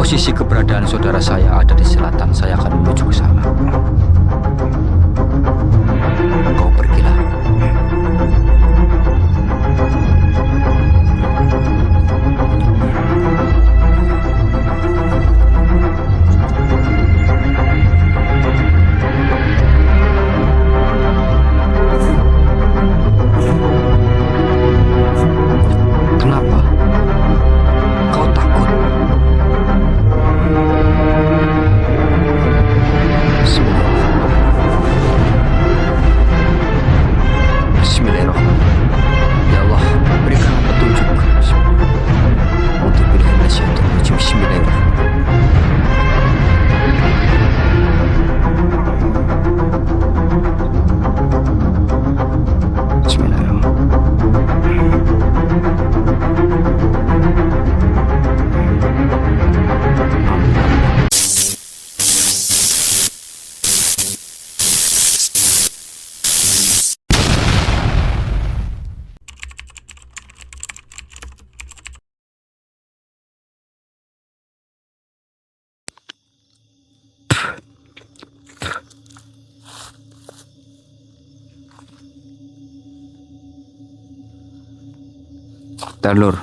Posisi keberadaan saudara saya ada di selatan. Saya akan menuju ke sana. Kau pergilah. Kenapa? Kau takut? Bismillahirrahmanirrahim. Ya Allah, berikan petunjuk. Bismillahirrahmanirrahim. Bismillahirrahmanirrahim. Lur.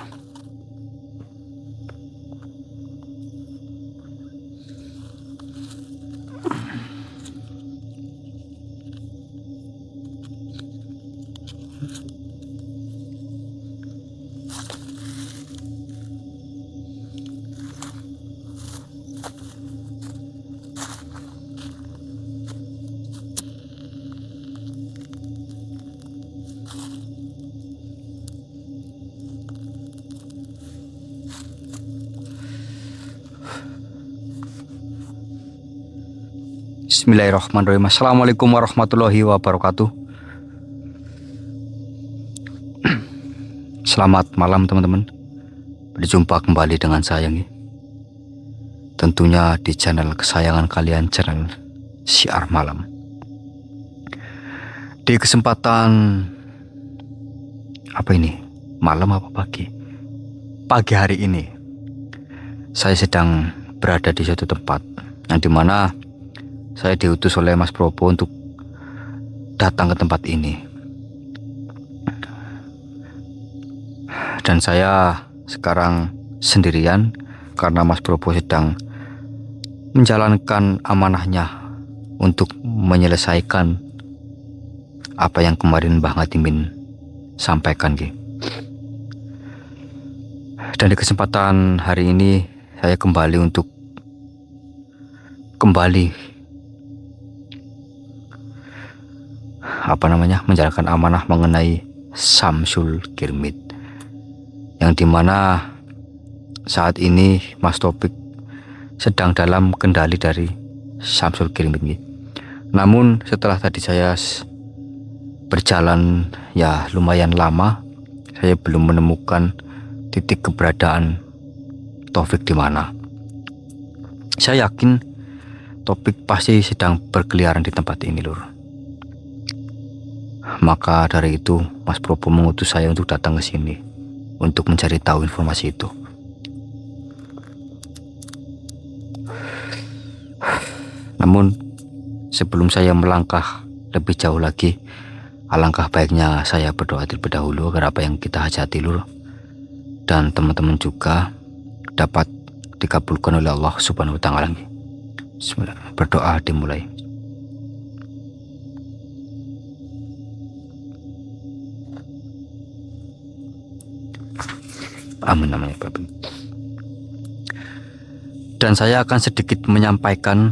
Bismillahirrahmanirrahim. Assalamualaikum warahmatullahi wabarakatuh. Selamat malam teman-teman. Berjumpa kembali dengan saya nih. Tentunya di channel kesayangan kalian, channel Syiar Malam. Di kesempatan apa ini? Malam apa pagi? Pagi hari ini saya sedang berada di suatu tempat yang dimana saya diutus oleh Mas Propo untuk datang ke tempat ini. Dan saya sekarang sendirian karena Mas Propo sedang menjalankan amanahnya untuk menyelesaikan apa yang kemarin Mbah Ngatimin sampaikan. Dan di kesempatan hari ini saya kembali menjalankan amanah mengenai Syamsul Kirmid, yang dimana saat ini Mas Topik sedang dalam kendali dari Syamsul Kirmid. Namun setelah tadi saya berjalan ya lumayan lama, saya belum menemukan titik keberadaan Taufik di mana. Saya yakin Taufik pasti sedang berkeliaran di tempat ini, Lur. Maka dari itu Mas Propo mengutus saya untuk datang ke sini untuk mencari tahu informasi itu. Namun sebelum saya melangkah lebih jauh lagi, alangkah baiknya saya berdoa terlebih dahulu agar apa yang kita hajati, Lur, dan teman-teman juga dapat dikabulkan oleh Allah Subhanahu wa taala. Bismillah. Berdoa dimulai. Amin amin ya Bapak. Dan saya akan sedikit menyampaikan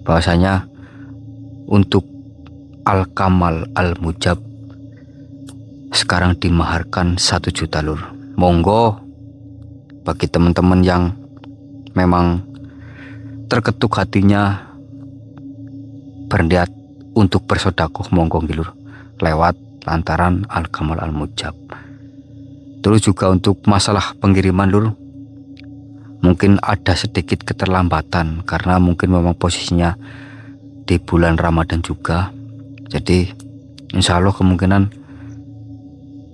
bahwasanya untuk Al-Kamal Al-Mujab sekarang dimaharkan 1 juta, Lur. Monggo bagi teman-teman yang memang terketuk hatinya berniat untuk bersedekah, monggo Lur, lewat lantaran Al-Kamal Al-Mujab. Terus juga untuk masalah pengiriman, Lur, mungkin ada sedikit keterlambatan karena mungkin memang posisinya di bulan Ramadan juga. Jadi insya Allah kemungkinan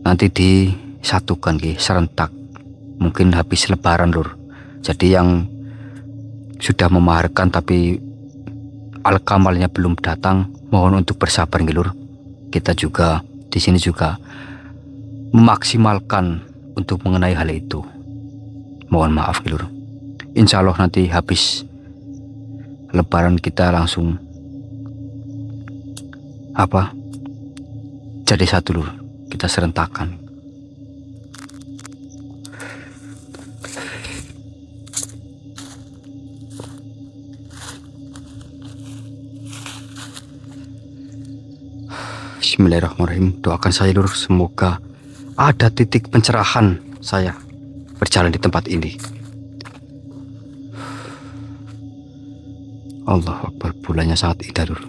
nanti disatukan serentak, mungkin habis lebaran, Lur. Jadi yang sudah memaharkan tapi al-kamalnya belum datang, mohon untuk bersabar Lur. Kita juga di sini juga memaksimalkan untuk mengenai hal itu. Mohon maaf Lur. Insya Allah nanti habis Lebaran kita langsung jadi satu Lur. Kita serentakkan. Bismillahirrahmanirrahim. Doakan saya Lur, semoga ada titik pencerahan saya berjalan di tempat ini. Allahu Akbar, bulannya sangat indah Lur.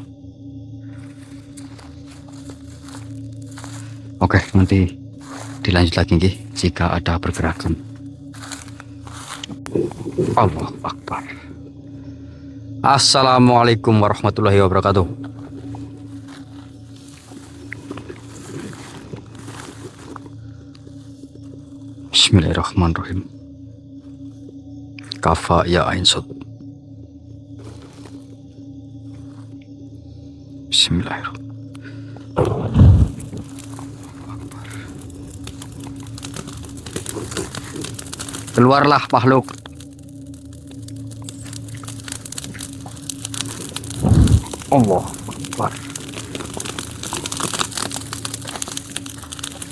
Oke, nanti dilanjut lagi nggih jika ada pergerakan. Allahu Akbar. Assalamualaikum warahmatullahi wabarakatuh. Bismillahirrahmanirrahim. Kafa ya ain sod. Bismillahirrahmanirrahim. Keluarlah makhluk. Allah Akbar.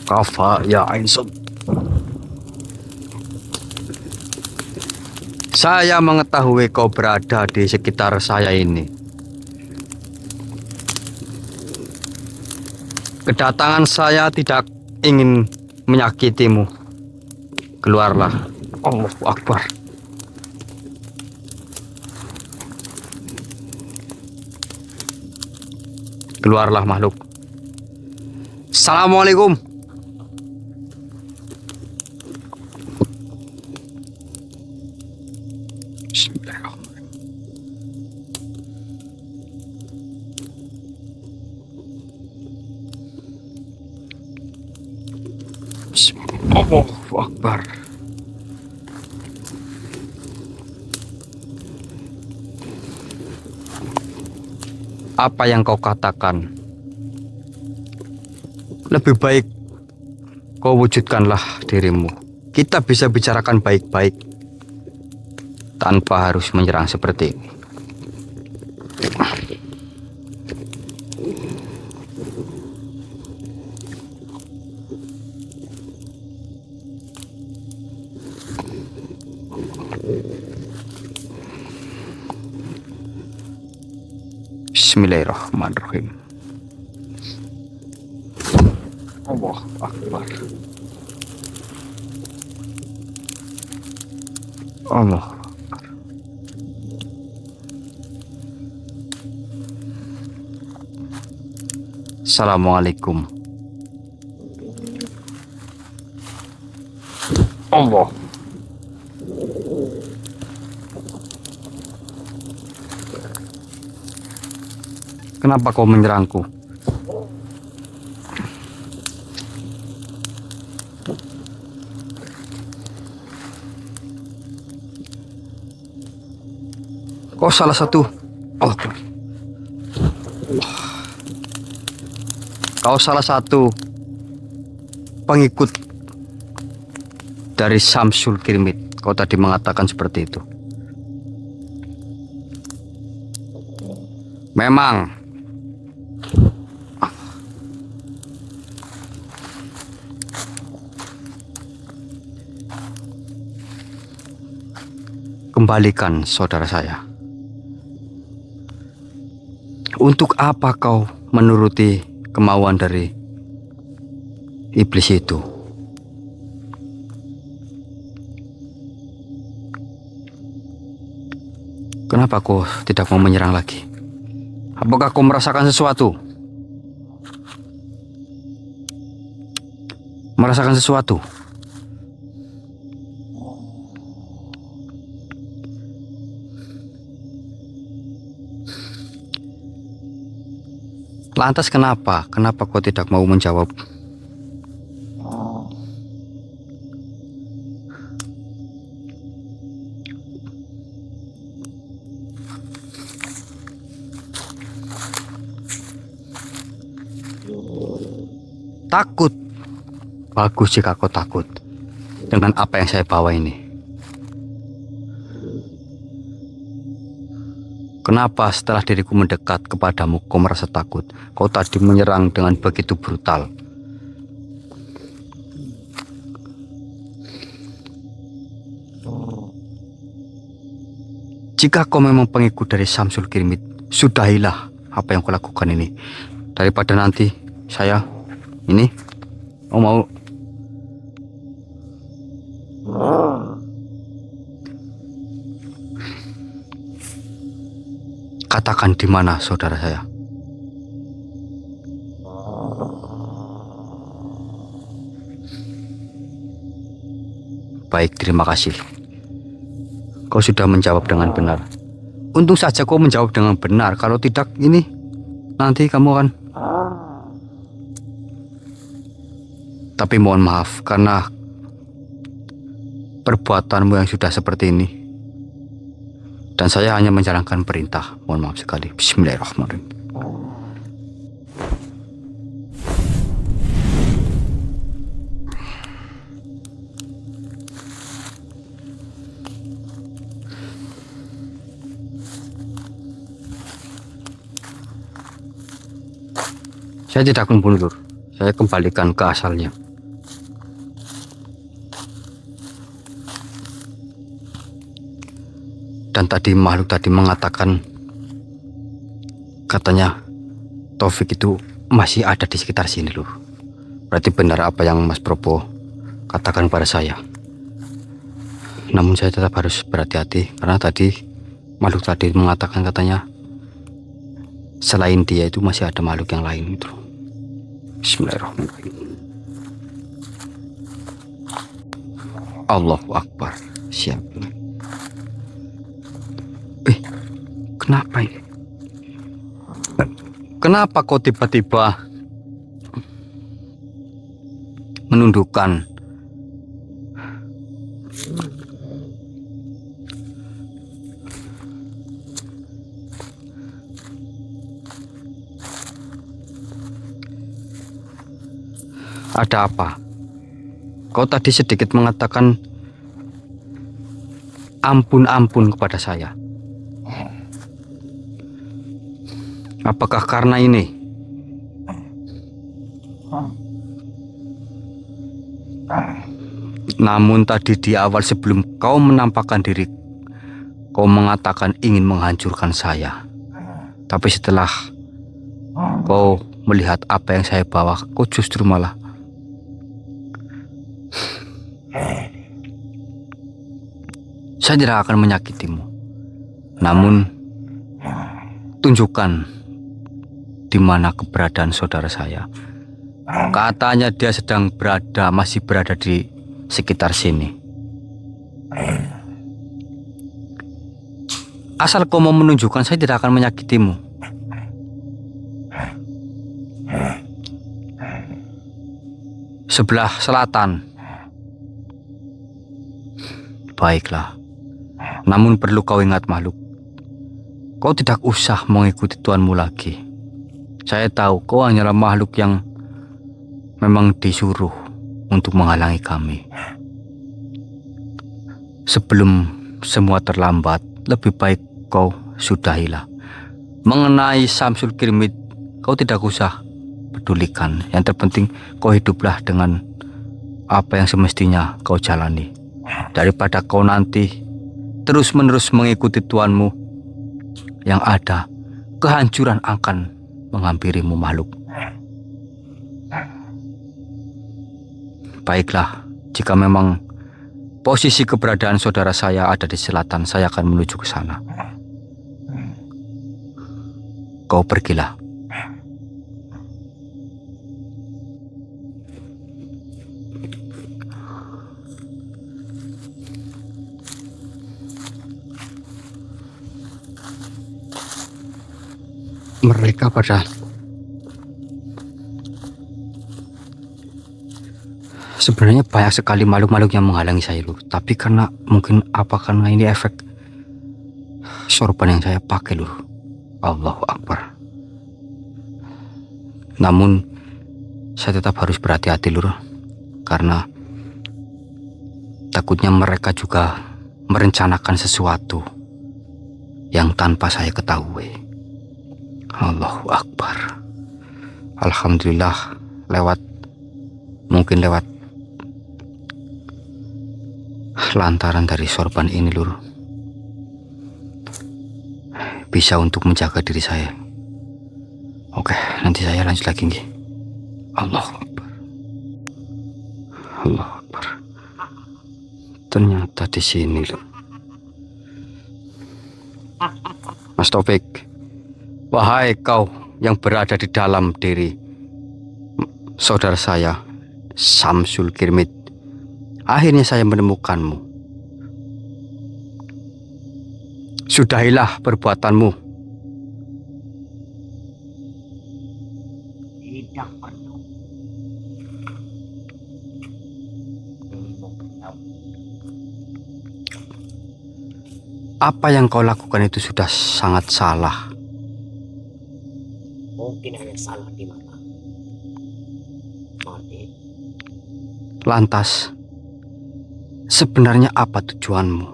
Kafa ya ain sod. Saya mengetahui kau berada di sekitar saya ini. Kedatangan saya tidak ingin menyakitimu. Keluarlah. Allahu Akbar. Keluarlah makhluk. Assalamualaikum. Bismillahirrahmanirrahim. Allahu Akbar. Apa yang kau katakan, lebih baik kau wujudkanlah dirimu. Kita bisa bicarakan baik-baik tanpa harus menyerang seperti ini. Bismillahirrahmanirrahim. Allahu Akbar. Allah. Assalamualaikum. Allah. Kenapa kau menyerangku? Kau salah satu. Kau salah satu pengikut dari Syamsul Kirmit. Kau tadi mengatakan seperti itu. Memang kembalikan saudara saya. Untuk apa kau menuruti kemauan dari iblis itu? Kenapa kau tidak mau menyerang lagi? Apakah kau merasakan sesuatu? Merasakan sesuatu? Lantas kenapa? Kenapa kau tidak mau menjawab? Takut? Bagus jika kau takut dengan apa yang saya bawa ini. Kenapa setelah diriku mendekat kepadamu kau merasa takut? Kau tadi menyerang dengan begitu brutal. Jika kau memang pengikut dari Syamsul Kirmit, sudahilah apa yang kau lakukan ini. Daripada nanti saya ini mau katakan di mana saudara saya. Baik, terima kasih. Kau sudah menjawab dengan benar. Untung saja kau menjawab dengan benar. Kalau tidak ini nanti kamu akan. Tapi mohon maaf karena perbuatanmu yang sudah seperti ini. Dan saya hanya menjalankan perintah. Mohon maaf sekali. Bismillahirrahmanirrahim. Saya tidak akan mundur. Saya kembalikan ke asalnya. Dan tadi makhluk tadi mengatakan, katanya Taufik itu masih ada di sekitar sini loh. Berarti benar apa yang Mas Propo katakan pada saya. Namun saya tetap harus berhati-hati karena tadi makhluk tadi mengatakan katanya selain dia itu masih ada makhluk yang lain itu. Bismillahirrahmanirrahim. Allahu Akbar. Siap. Kenapa ini? Kenapa kau tiba-tiba menundukkan? Ada apa? Kau tadi sedikit mengatakan ampun-ampun kepada saya. Apakah karena ini? Namun tadi di awal sebelum kau menampakkan diri, kau mengatakan ingin menghancurkan saya. Tapi setelah kau melihat apa yang saya bawa, kau justru malah saya tidak akan menyakitimu. Namun tunjukkan di mana keberadaan saudara saya. Katanya dia sedang masih berada di sekitar sini. Asal kau mau menunjukkan, saya tidak akan menyakitimu. Sebelah selatan. Baiklah. Namun perlu kau ingat makhluk. Kau tidak usah mengikuti tuanmu lagi. Saya tahu kau hanyalah makhluk yang memang disuruh untuk menghalangi kami. Sebelum semua terlambat, lebih baik kau sudahilah. Mengenai Syamsul Kirmit, kau tidak usah pedulikan. Yang terpenting kau hiduplah dengan apa yang semestinya kau jalani. Daripada kau nanti terus-menerus mengikuti tuanmu, yang ada kehancuran akan menghampirimu makhluk. Baiklah, jika memang posisi keberadaan saudara saya ada di selatan, saya akan menuju ke sana. Kau pergilah. Mereka pada sebenarnya banyak sekali makhluk-makhluk yang menghalangi saya loh. Tapi karena karena ini efek sorban yang saya pakai loh. Allahu Akbar. Namun saya tetap harus berhati-hati Lur, karena takutnya mereka juga merencanakan sesuatu yang tanpa saya ketahui. Allahu Akbar. Alhamdulillah mungkin lewat lantaran dari sorban ini Lur, bisa untuk menjaga diri saya. Oke, nanti saya lanjut lagi nggih. Allahu Akbar. Allahu Akbar. Ternyata di sini Lur. Mas Taufik, wahai kau yang berada di dalam diri saudara saya Samsul Kirmit, akhirnya saya menemukanmu. Sudahilah perbuatanmu. Tidak perlu. Apa yang kau lakukan itu sudah sangat salah. Mungkin hanya salah di mata. Mati. Lantas, sebenarnya apa tujuanmu?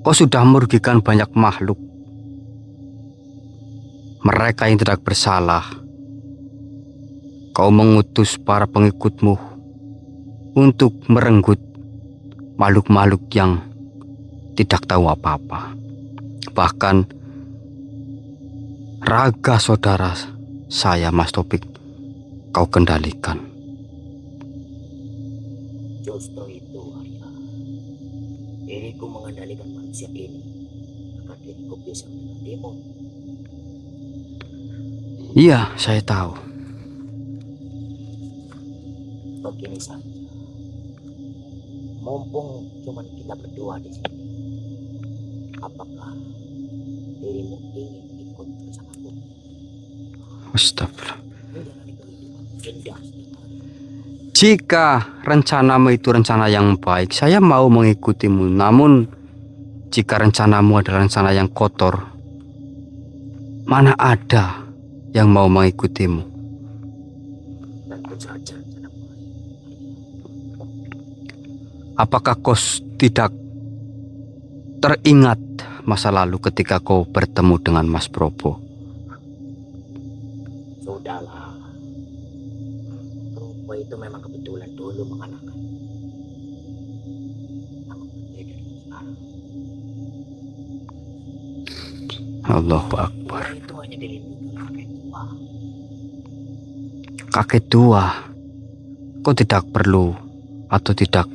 Kau sudah merugikan banyak makhluk. Mereka yang tidak bersalah. Kau mengutus para pengikutmu untuk merenggut makhluk-makhluk yang tidak tahu apa-apa. Bahkan raga saudara saya Mas Taufik kau kendalikan. Justru itu Arya. Diriku mengendalikan manusia ini agar diriku bisa mendekatimu. Iya, saya tahu. Begini saja. Mumpung cuma kita berdua di sini. Apakah dirimu ingin ikut bersamaku? Astagfirullah. Menjalani kehidupan indah setiap hari. Jika rencanamu itu rencana yang baik, saya mau mengikutimu. Namun, jika rencanamu adalah rencana yang kotor, mana ada yang mau mengikutimu? Tentu saja rencana baik. Apakah kau tidak teringat masa lalu ketika kau bertemu dengan Mas Probo? Sudahlah. Rupa itu memang kebetulan dulu mengalahkan. Namun berbeda dengan sekarang. Allahu Akbar. Dia itu hanya dilindungi oleh kakek tua. Kakek tua, kau tidak perlu atau tidak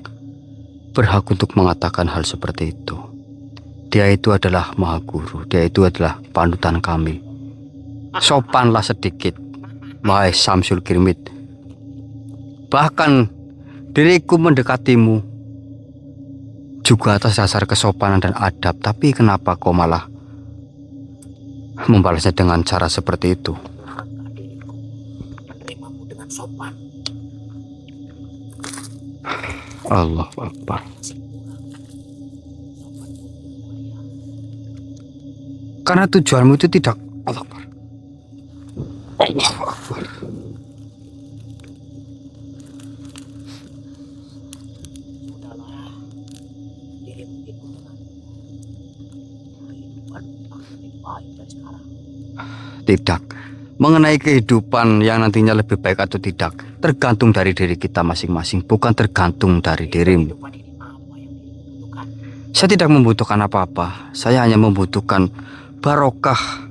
berhak untuk mengatakan hal seperti itu. Dia itu adalah Maha Guru, dia itu adalah panutan kami. Sopanlah sedikit, wahai Samsul Kirmit. Bahkan diriku mendekatimu juga atas dasar kesopanan dan adab. Tapi kenapa kau malah membalasnya dengan cara seperti itu? Bukankah diriku menerimamu dengan sopan? Allahu Akbar. Karena tujuanmu itu tidak Allahu Akbar. Allahu Akbar. Sudahlah, dirimu ikut dengan kehidupan akan lebih baik dari sekarang. Tidak. Mengenai kehidupan yang nantinya lebih baik atau tidak, tergantung dari diri kita masing-masing, bukan tergantung dari dirimu. Kehidupan ini apa yang dirimu butuhkan? Saya tidak membutuhkan apa-apa. Saya hanya membutuhkan barokah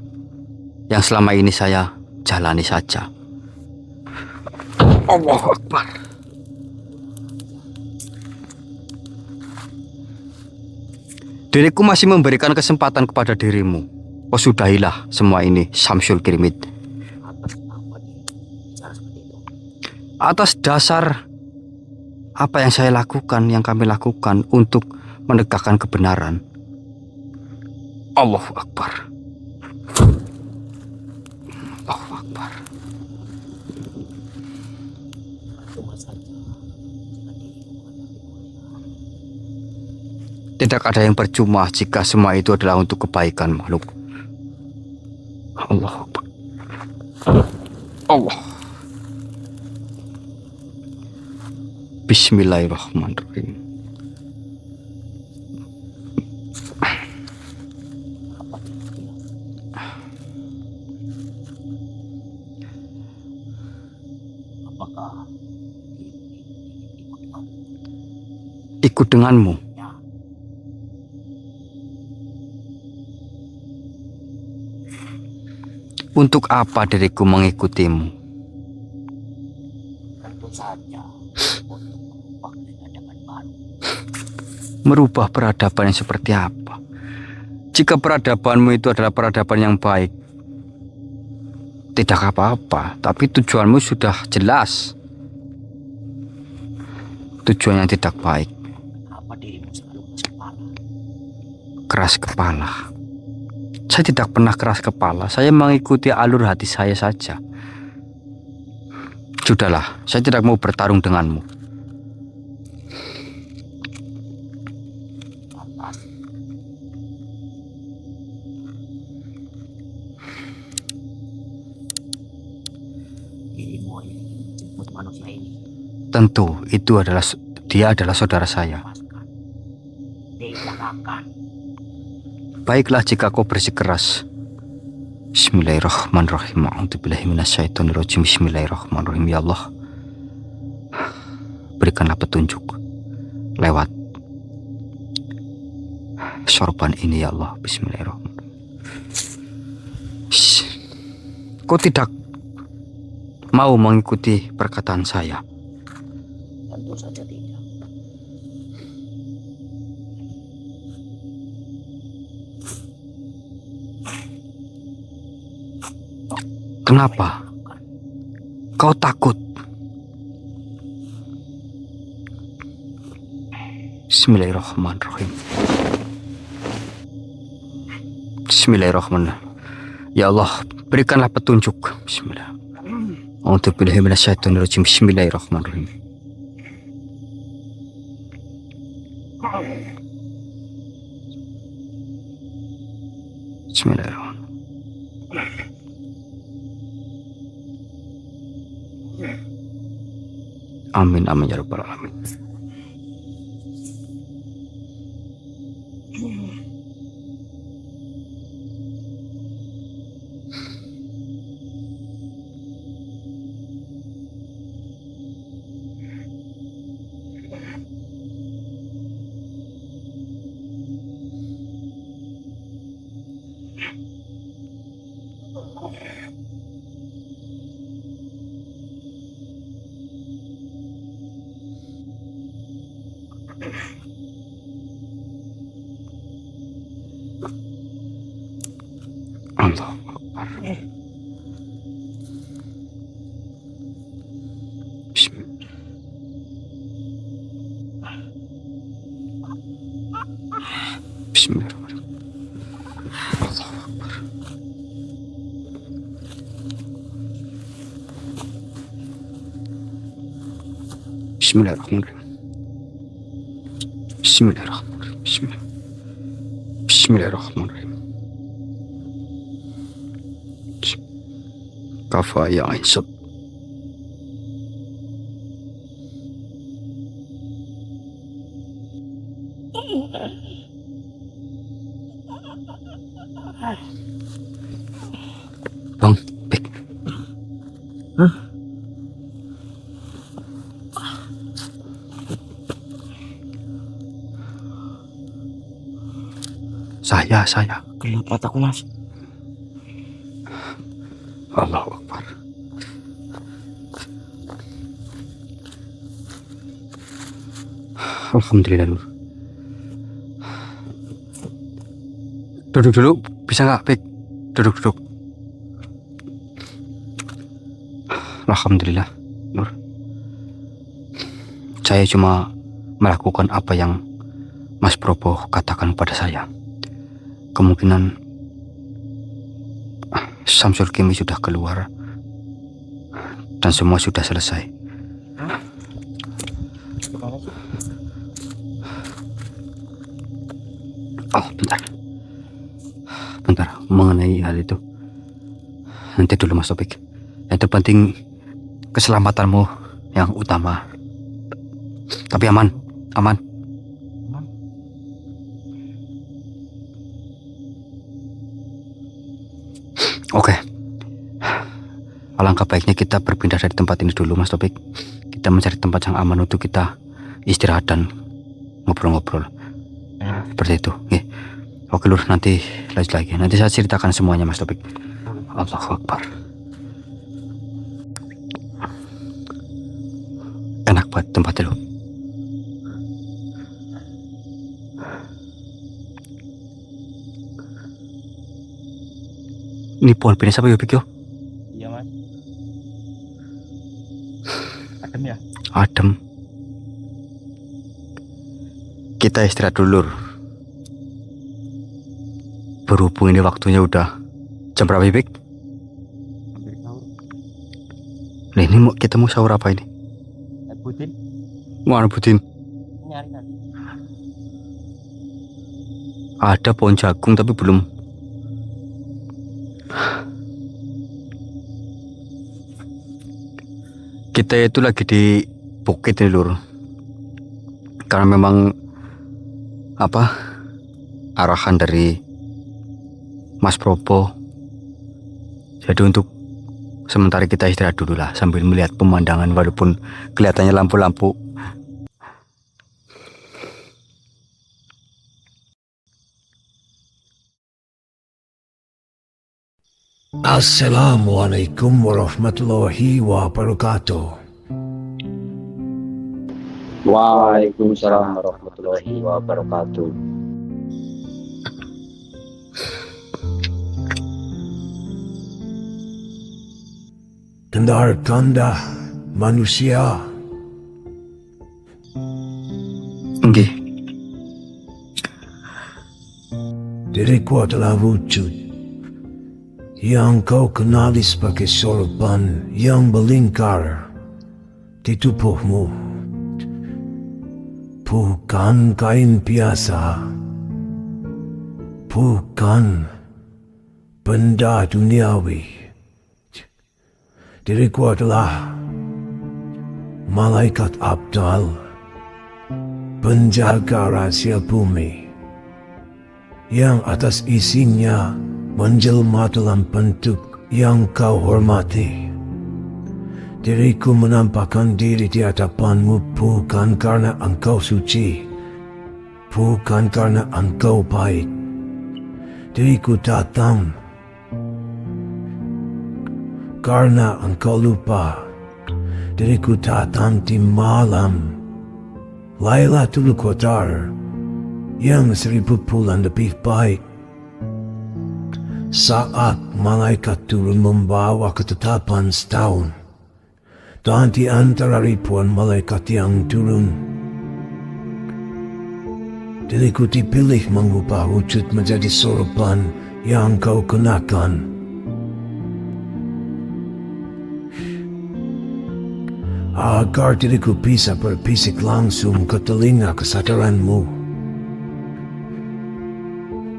yang selama ini saya jalani saja. Allahu Akbar. Diriku masih memberikan kesempatan kepada dirimu. Oh, sudahilah semua ini, Samsul Kirmit. Atas apa dirimu bicara seperti itu? Atas dasar apa yang saya lakukan, yang kami lakukan untuk menegakkan kebenaran. Allahu Akbar. Allahu Akbar. Cuma saja jika dirimu menghadapi mulia. Tidak ada yang percuma jika semua itu adalah untuk kebaikan makhluk. Allahu Akbar. Allah. Bismillahirrahmanirrahim. Apa kira-kira? Apakah ikut dengan Ikut denganmu. ya? Untuk apa diriku mengikutimu? Tentu saja untuk mengubah peradaban baru. Merubah peradaban yang seperti apa? Jika peradabanmu itu adalah peradaban yang baik, tidak apa-apa. Tapi tujuanmu sudah jelas. Tujuan yang tidak baik. Apa dirimu selalu Keras keras kepala? kepala. Saya tidak pernah keras kepala. Saya mengikuti alur hati saya saja. Sudahlah, saya tidak mau bertarung denganmu. Lantas dirimu ini menjemput manusia ini. Tentu dia adalah saudara saya. Lepaskan. Tidak akan. Baiklah jika kau bersikeras. Bismillahirrahmanirrahim. A'udzubillahi minasyaitonirrajim. Bismillahirrahmanirrahim. Ya Allah, berikanlah petunjuk lewat sorban ini ya Allah. Bismillahirrahmanirrahim. Kau tidak mau mengikuti perkataan saya? Tentu saja tidak. Kenapa? Kau takut? Bismillahirrahmanirrahim. Bismillahirrahmanirrahim. Ya Allah, berikanlah petunjuk. Bismillah. A'udzubillahi minasyaitonirrajim. Bismillahirrahmanirrahim. Bismillahirrahmanirrahim. Amin amin ya rabbal alamin. Allahu Akbar. Bismillah. Bismillahirrahmanirrahim. Allahu Akbar. Bismillahirrahmanirrahim. Bismillahirrahmanirrahim. Bismillahirrahmanirrahim. Kafa ya Aisyah. Bang, Bek. Saya. Kenapa takut, Mas? Allahu Akbar. Alhamdulillah Nur. Duduk dulu, bisa nggak, Bek? Duduk. Alhamdulillah Nur. Saya cuma melakukan apa yang Mas Probo katakan pada saya. Kemungkinan Samsul Kimi sudah keluar dan semua sudah selesai. Oh, bentar, mengenai hal itu nanti dulu Mas Topik. Yang terpenting keselamatanmu yang utama. Tapi aman, aman. Oke. Alangkah baiknya kita berpindah dari tempat ini dulu, Mas Topik. Kita mencari tempat yang aman untuk kita istirahat dan ngobrol-ngobrol. Seperti itu. Oke. Oke Lur, nanti lanjut lagi. Nanti saya ceritakan semuanya, Mas Topik. Allahu Akbar. Enak banget tempatnya Lur. Ini pohon pinus apa ya, Pik, yo? Iya Mas. Adem ya? Adem. Kita istirahat dulu Lur. Berhubung ini waktunya udah jam berapa, Pik? Hampir sahur. Nah ini kita mau sahur apa ini? Putin Mau rebutin? nyari tadi. Ada pohon jagung tapi belum. Kita itu lagi di bukit ini Lur. Karena memang arahan dari Mas Propo. Jadi untuk sementara kita istirahat dulu lah sambil melihat pemandangan walaupun kelihatannya lampu-lampu. Assalamualaikum warahmatullahi wabarakatuh. Waalaikumsalam warahmatullahi wabarakatuh. Dengarkanlah manusia, Nggih. diriku adalah wujud yang kau kenali sebagai sorban yang melingkar di tubuhmu. Bukan kain biasa, bukan benda duniawi. Diriku adalah malaikat Abdal, penjaga rahasia bumi, yang atas isinya menjelma dalam bentuk yang kau hormati. Diriku menampakkan diri di hadapanmu bukan karena engkau suci, bukan karena engkau baik. Diriku datang karena engkau lupa. Diriku datang di malam Lailatul Qadar yang 1000 bulan lebih baik. Saat malaikat turun membawa ketetapan setahun, dan di antara ribuan malaikat yang turun, diriku dipilih mengubah wujud menjadi sorban yang kau kenakan. Agar diriku bisa berbisik langsung ke telinga kesadaranmu.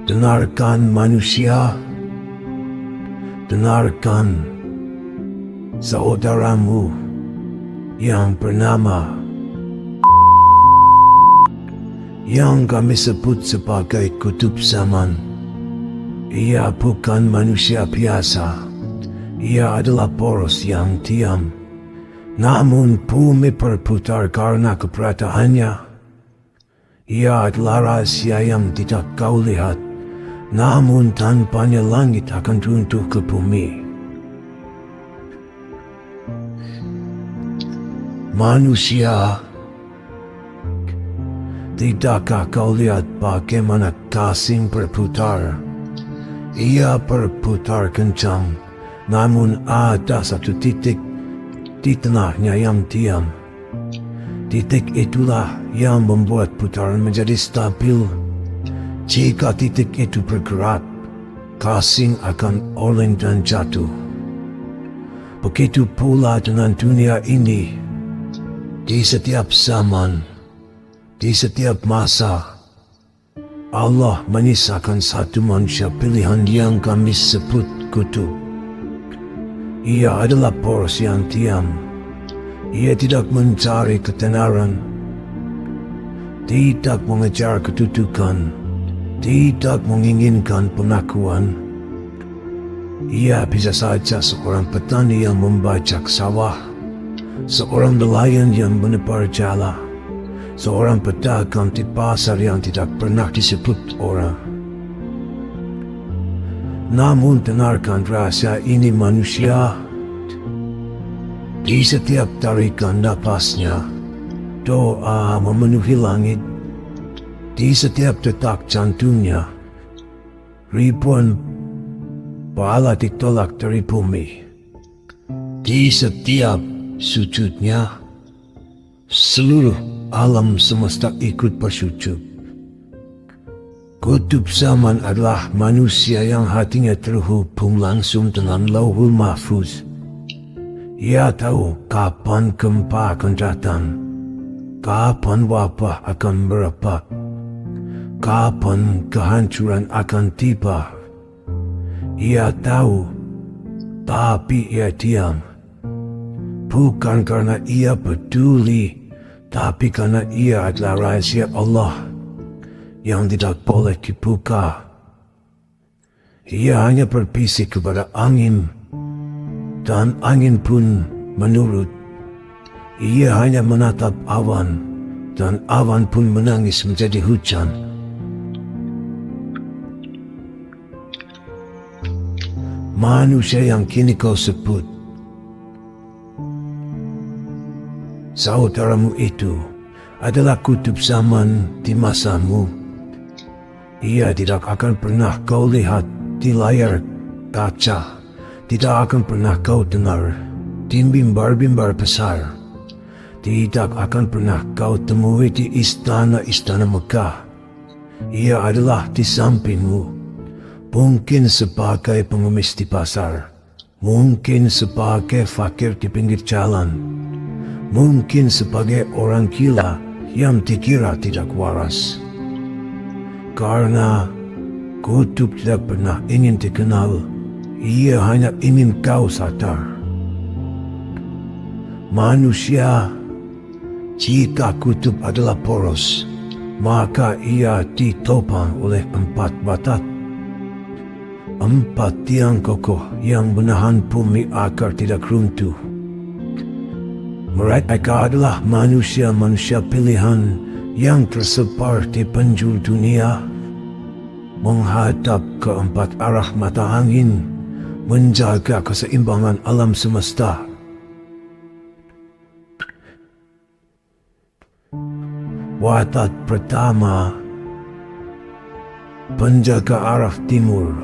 Dengarkan manusia, dengarkan saudaramu yang bernama, yang kami sebut sebagai kutub zaman. Ia bukan manusia biasa. Ia adalah poros yang diam. Namun bumi berputar karena keberadaannya. Ia adalah rahasia yang tidak kau lihat. Namun tanpanya langit akan runtuh ke bumi. Manusia, tidakkah kau lihat bagaimana kasing berputar? Ia berputar kencang, namun ada satu titik di tengahnya yang diam. Titik itulah yang membuat putaran menjadi stabil. Jika titik itu bergerak, kasing akan oleng dan jatuh. Begitu pula dengan dunia ini. Di setiap zaman, di setiap masa, Allah menyisakan satu manusia pilihan yang kami sebut kutub. Ia adalah poros yang diam. Ia tidak mencari ketenaran. tidak mengejar kedudukan, tidak menginginkan pengakuan. Ia bisa saja seorang petani yang membajak sawah, seorang nelayan yang menebar jala, seorang pedagang di pasar yang tidak pernah disebut orang. Namun dengarkan rahasia ini manusia. Di setiap tarikan napasnya, doa memenuhi langit. Di setiap detak jantungnya, ribuan pahala ditolak dari bumi. Di setiap sujudnya, seluruh alam semesta ikut bersujud. Kutub zaman adalah manusia yang hatinya terhubung langsung dengan Lauhul Mahfuz. Ia tahu kapan gempa akan datang, kapan wabah akan merebak, kapan kehancuran akan tiba. Ia tahu, tapi ia diam. Bukan karena ia peduli, tapi karena ia adalah rahasia Allah yang tidak boleh dibuka. Ia hanya berbisik kepada angin, dan angin pun menurut. Ia hanya menatap awan, dan awan pun menangis menjadi hujan. Manusia yang kini kau sebut saudaramu itu adalah kutub zaman di masamu. Ia tidak akan pernah kau lihat di layar kaca, tidak akan pernah kau dengar di mimbar-mimbar besar, tidak akan pernah kau temui di istana-istana megah. Ia adalah di sampingmu, mungkin sebagai pengemis di pasar, mungkin sebagai fakir di pinggir jalan, mungkin sebagai orang gila yang dikira tidak waras. Karena kutub tidak pernah ingin dikenal, ia hanya ingin kau sadar. Manusia, jika kutub adalah poros, maka ia ditopang oleh 4 batat. 4 tiang kokoh yang menahan bumi agar tidak runtuh. Mereka adalah manusia-manusia pilihan yang tersebar di penjuru dunia, menghadap ke 4 arah mata angin, menjaga keseimbangan alam semesta. Watak pertama, penjaga arah timur.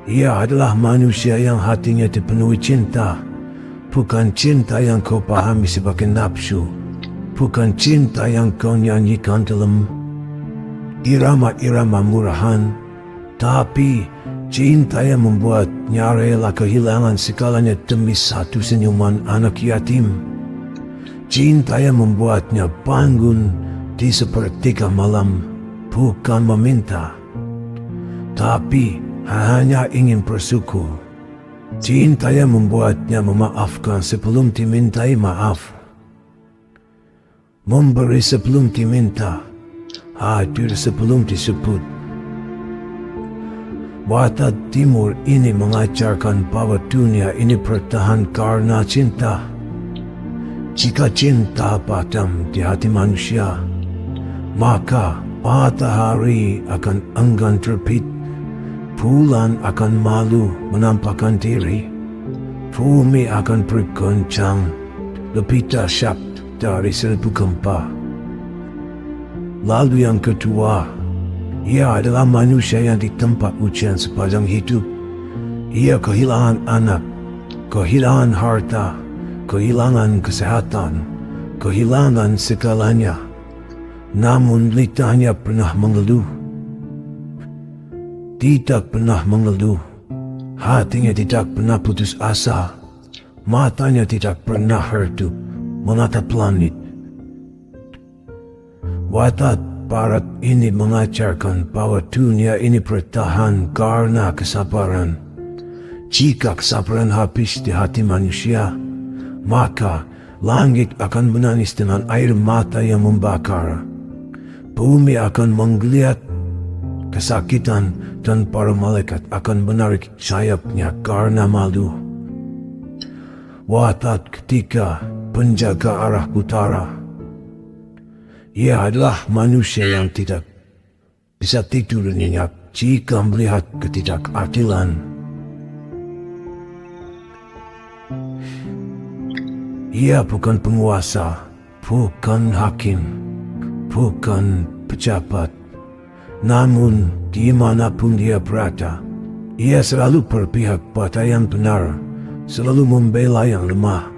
Ia adalah manusia yang hatinya dipenuhi cinta, bukan cinta yang kau pahami sebagai nafsu, bukan cinta yang kau nyanyikan dalam irama-irama murahan, tapi cinta yang membuatnya rela kehilangan segalanya demi satu senyuman anak yatim. Cinta yang membuatnya bangun di sepertiga malam, bukan meminta, tapi hanya ingin bersyukur. Cinta yang membuatnya memaafkan sebelum dimintai maaf, memberi sebelum diminta, hadir sebelum disebut. Watak timur ini mengajarkan bahwa dunia ini bertahan karena cinta. Jika cinta padam di hati manusia, maka matahari akan enggan terbit, bulan akan malu menampakkan diri, bumi akan bergoncang lebih dahsyat dari 1000 gempa. Lalu yang kedua, ia adalah manusia yang ditempa ujian sepanjang hidup. Ia kehilangan anak, kehilangan harta, kehilangan kesehatan, kehilangan segalanya. Namun lidahnya pernah mengeluh. Tidak pernah mengeluh. Hatinya tidak pernah putus asa. Matanya tidak pernah redup menatap langit. Watak barat ini mengajarkan bahwa dunia ini bertahan karena kesabaran. Jika kesabaran habis di hati manusia, maka Langit akan menangis dengan air mata yang membakar. Bumi akan menggeliat kesakitan dan para malaikat akan menarik sayapnya karena malu. Watat ketika penjaga arah utara. Ia adalah manusia yang tidak bisa tidur nyenyak jika melihat ketidakadilan. Ia bukan penguasa, bukan hakim, bukan pejabat. Namun, dimanapun dia berada, ia selalu berpihak pada yang benar, selalu membela yang lemah,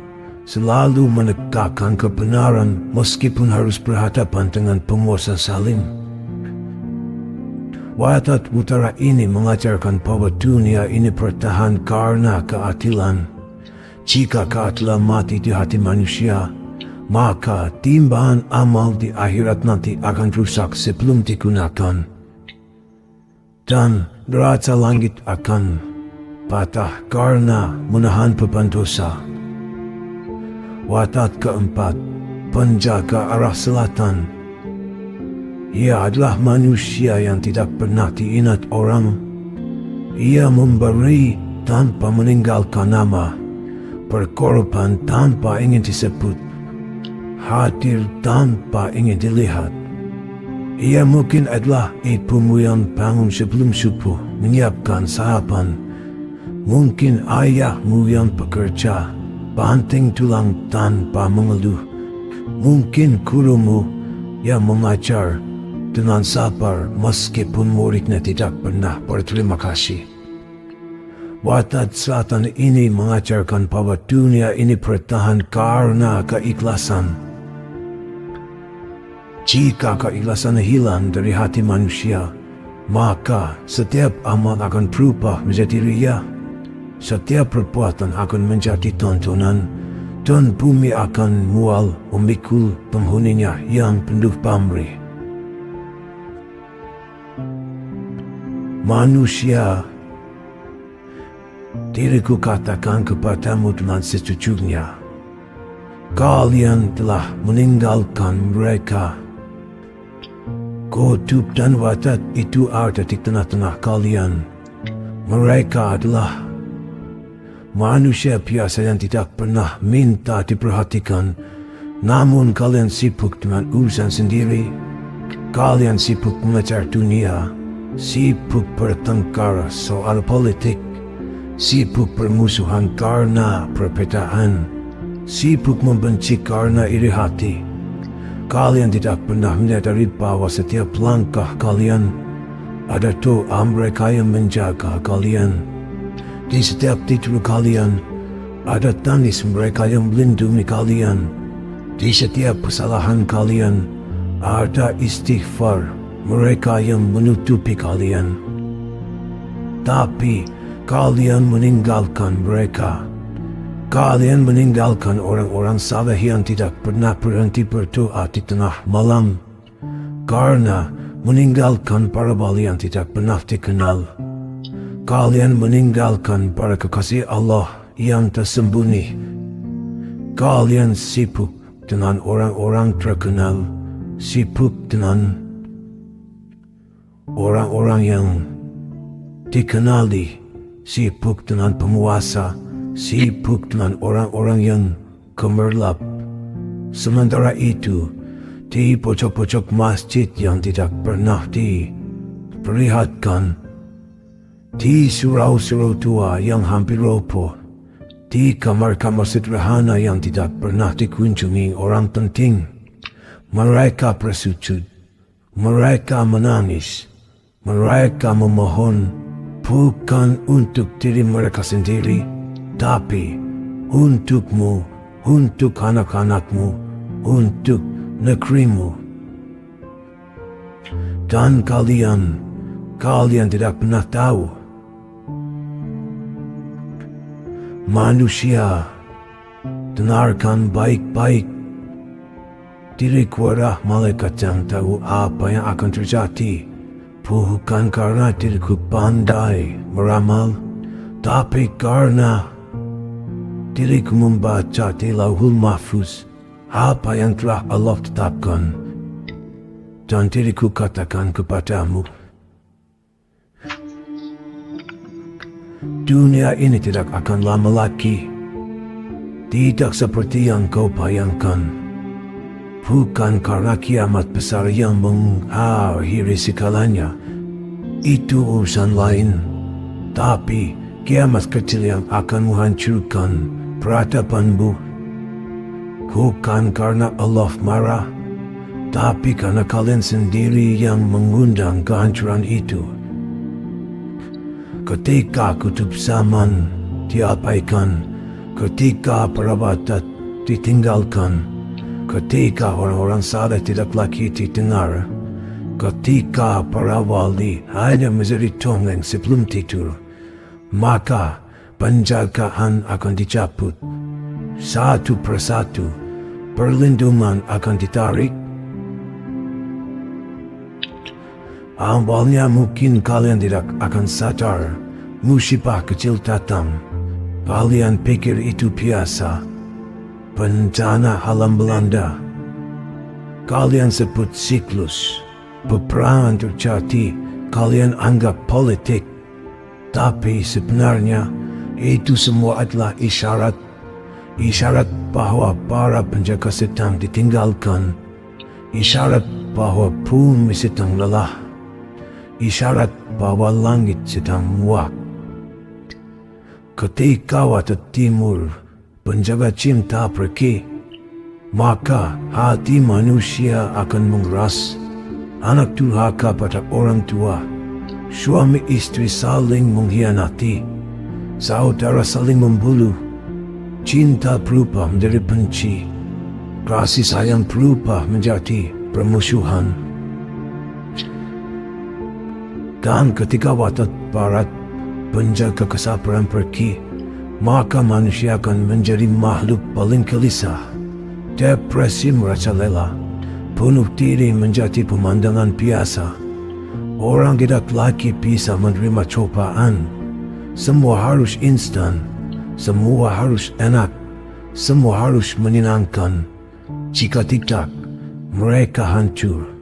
selalu menegakkan kebenaran meskipun harus berhadapan dengan penguasa zalim. Watak utara ini mengajarkan bahwa dunia ini bertahan karena keadilan. Jika keadilan mati di hati manusia, maka timbangan amal di akhirat nanti akan rusak sebelum digunakan. Dan neraca langit akan patah karena menahan beban dosa. Watak keempat, penjaga arah selatan. Ia adalah manusia yang tidak pernah diingat orang. Ia memberi tanpa meninggalkan nama, berkorban tanpa ingin disebut, hadir tanpa ingin dilihat. Ia mungkin adalah ibumu yang bangun sebelum subuh menyiapkan sarapan. Mungkin ayahmu yang bekerja banting tulang tanpa mengeluh. Mungkin gurumu yang mengajar dengan sabar meskipun muridnya tidak pernah berterima kasih. Watak selatan ini mengajarkan bahwa dunia ini bertahan karena keikhlasan. Jika keikhlasan hilang dari hati manusia, maka setiap amal akan berubah menjadi ria. Setiap perbuatan akan menjadi tontonan, dan bumi akan mual memikul penghuninya yang penuh pamrih. Manusia, diriku katakan kepadamu dengan sejujurnya, kalian telah meninggalkan mereka. Kutub dan watak itu ada di tengah-tengah kalian. Mereka adalah manusia biasa yang tidak pernah minta diperhatikan. Namun kalian sibuk dengan urusan sendiri. Kalian sibuk mengejar dunia, sibuk bertengkar soal politik, sibuk bermusuhan karena perbedaan, sibuk membenci karena iri hati. Kalian tidak pernah menyadari bahwa setiap langkah kalian ada doa mereka yang menjaga kalian. Di setiap tidur kalian ada tangis mereka yang melindungi kalian. Di setiap kesalahan kalian ada istighfar mereka yang menutupi kalian. Tapi kalian meninggalkan mereka. Kalian meninggalkan orang-orang saleh yang tidak pernah berhenti berdoa di tengah malam, karena meninggalkan para wali yang tidak pernah dikenal. Kalian meninggalkan para kekasih Allah yang tersembunyi. Kalian sibuk dengan orang-orang terkenal, sibuk dengan orang-orang yang dikenali, sibuk dengan penguasa, sibuk dengan orang-orang yang gemerlap. Sementara itu, di pojok-pojok masjid yang tidak pernah diperlihatkan, di surau-surau tua yang hampir roboh, di kamar-kamar sederhana yang tidak pernah dikunjungi orang penting, mereka bersujud, mereka menangis, mereka memohon bukan untuk diri mereka sendiri, tapi untukmu, untuk anak-anakmu, untuk negerimu. Dan kalian tidak pernah tahu. Manusia, dengarkan baik-baik. Diriku adalah malaikat yang tahu apa yang akan terjadi. Bukan karena diriku pandai meramal, tapi karena diriku membaca di Lauhul Mahfuz apa yang telah Allah tetapkan, dan diriku katakan kepadamu, dunia ini tidak akan lama lagi. Tidak seperti yang kau bayangkan. Bukan karena kiamat besar yang mengakhiri segalanya. Itu urusan lain. Tapi kiamat kecil yang akan menghancurkan peradabanmu. Bukan karena Allah marah, tapi karena kalian sendiri yang mengundang kehancuran itu. Ketika kutub zaman diabaikan, ketika perabot ditinggalkan, ketika orang-orang saleh tidak lagi didengar, ketika para wali hanya menjadi dongeng sebelum tidur, maka penjagaan akan dicabut. Satu persatu, perlindungan akan ditarik. Awalnya mungkin kalian tidak akan sadar musibah kecil datang. Kalian pikir itu biasa. Bencana alam melanda. Kalian sebut siklus. Peperangan terjadi. Kalian anggap politik. Tapi sebenarnya itu semua adalah isyarat. Isyarat bahwa para penjaga sedang ditinggalkan. Isyarat bahwa bumi sedang lelah. Isyarat bahwa langit sedang muak. Ketika waktu timur penjaga cinta pergi, maka hati manusia akan mengeras. Anak durhaka pada orang tua, suami istri saling mengkhianati, saudara saling membunuh, cinta berubah menjadi benci, kasih sayang berubah menjadi permusuhan. Dan ketika watak barat penjaga kesabaran pergi, maka manusia akan menjadi makhluk paling gelisah. Depresi merajalela, bunuh diri menjadi pemandangan biasa. Orang tidak lagi bisa menerima cobaan. Semua harus instan, semua harus enak, semua harus menyenangkan. Jika tidak, mereka hancur.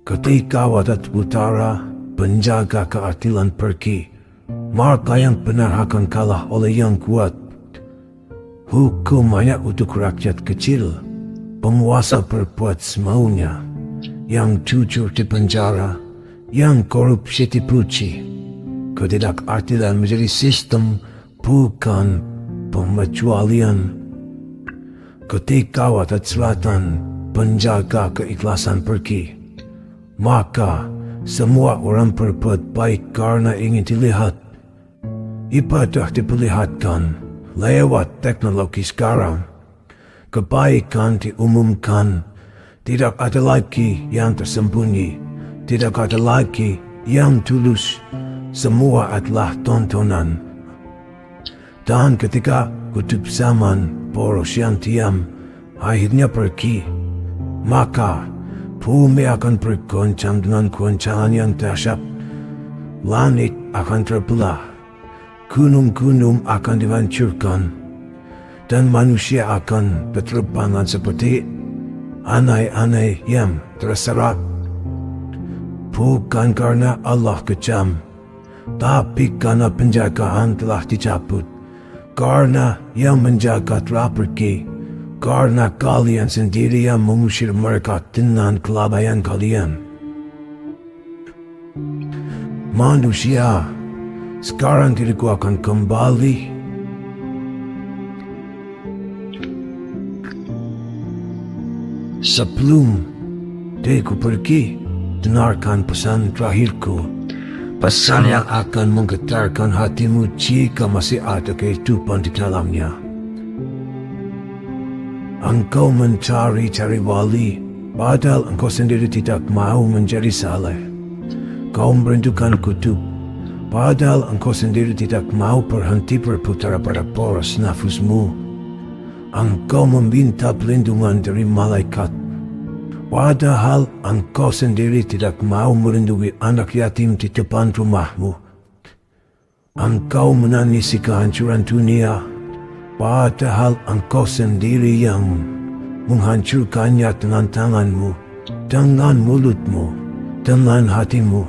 Ketika watak utara penjaga keadilan pergi, maka yang benar akan kalah oleh yang kuat. Hukum hanya untuk rakyat kecil. Penguasa berbuat semaunya. Yang jujur dipenjara, yang korupsi dipuji. Ketidakadilan menjadi sistem, bukan pengecualian. Ketika watak selatan penjaga keikhlasan pergi, maka semua orang berbuat baik karena ingin dilihat. Ibadah diperlihatkan lewat teknologi sekarang. Kebaikan diumumkan. Tidak ada lagi yang tersembunyi. Tidak ada lagi yang tulus. Semua adalah tontonan. Dan ketika kutub zaman poros yang diam akhirnya pergi, maka bumi akan bergoncang dengan goncangan yang dahsyat. Langit akan terbelah. Gunung-gunung akan dihancurkan. Dan manusia akan berterbangan seperti anai-anai yang terserak. Bukan karena Allah kejam, tapi karena penjagaan telah dicabut. Karena yang menjaga telah pergi. Karena kalian sendiri yang mengusir mereka dengan kelalaian kalian. Manusia, sekarang diriku akan kembali. Sebelum diriku pergi, dengarkan pesan terakhirku. Pesan yang akan menggetarkan hatimu jika masih ada kehidupan di dalamnya. Engkau mencari-cari wali, padahal engkau sendiri tidak mau menjadi saleh. Kau merindukan kutub, padahal engkau sendiri tidak mau berhenti berputar pada poros nafasmu. Engkau meminta perlindungan dari malaikat, padahal engkau sendiri tidak mau melindungi anak yatim di depan rumahmu. Engkau menangisi kehancuran dunia, Padahal engkau sendiri yang menghancurkannya dengan tanganmu, dengan mulutmu, dengan hatimu.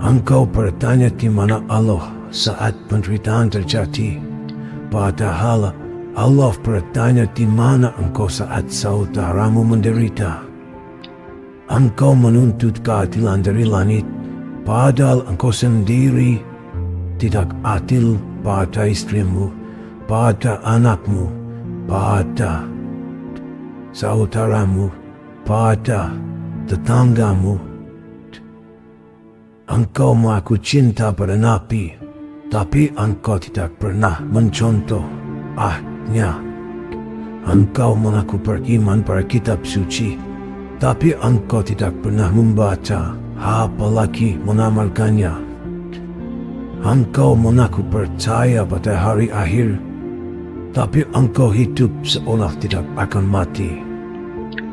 Engkau bertanya di mana Allah saat penderitaan terjadi. Padahal Allah bertanya di mana engkau saat saudaramu menderita. Engkau menuntut keadilan dari langit, padahal engkau sendiri tidak adil pada istrimu, pada anakmu, pada saudaramu, pada tetanggamu. Engkau mengaku cinta pada Nabi, tapi engkau tidak pernah mencontoh ahdnya. Engkau mengaku beriman pada kitab suci, tapi engkau tidak pernah membaca, apalagi mengamalkannya. Engkau mengaku percaya pada hari akhir, tapi engkau hidup seolah tidak akan mati.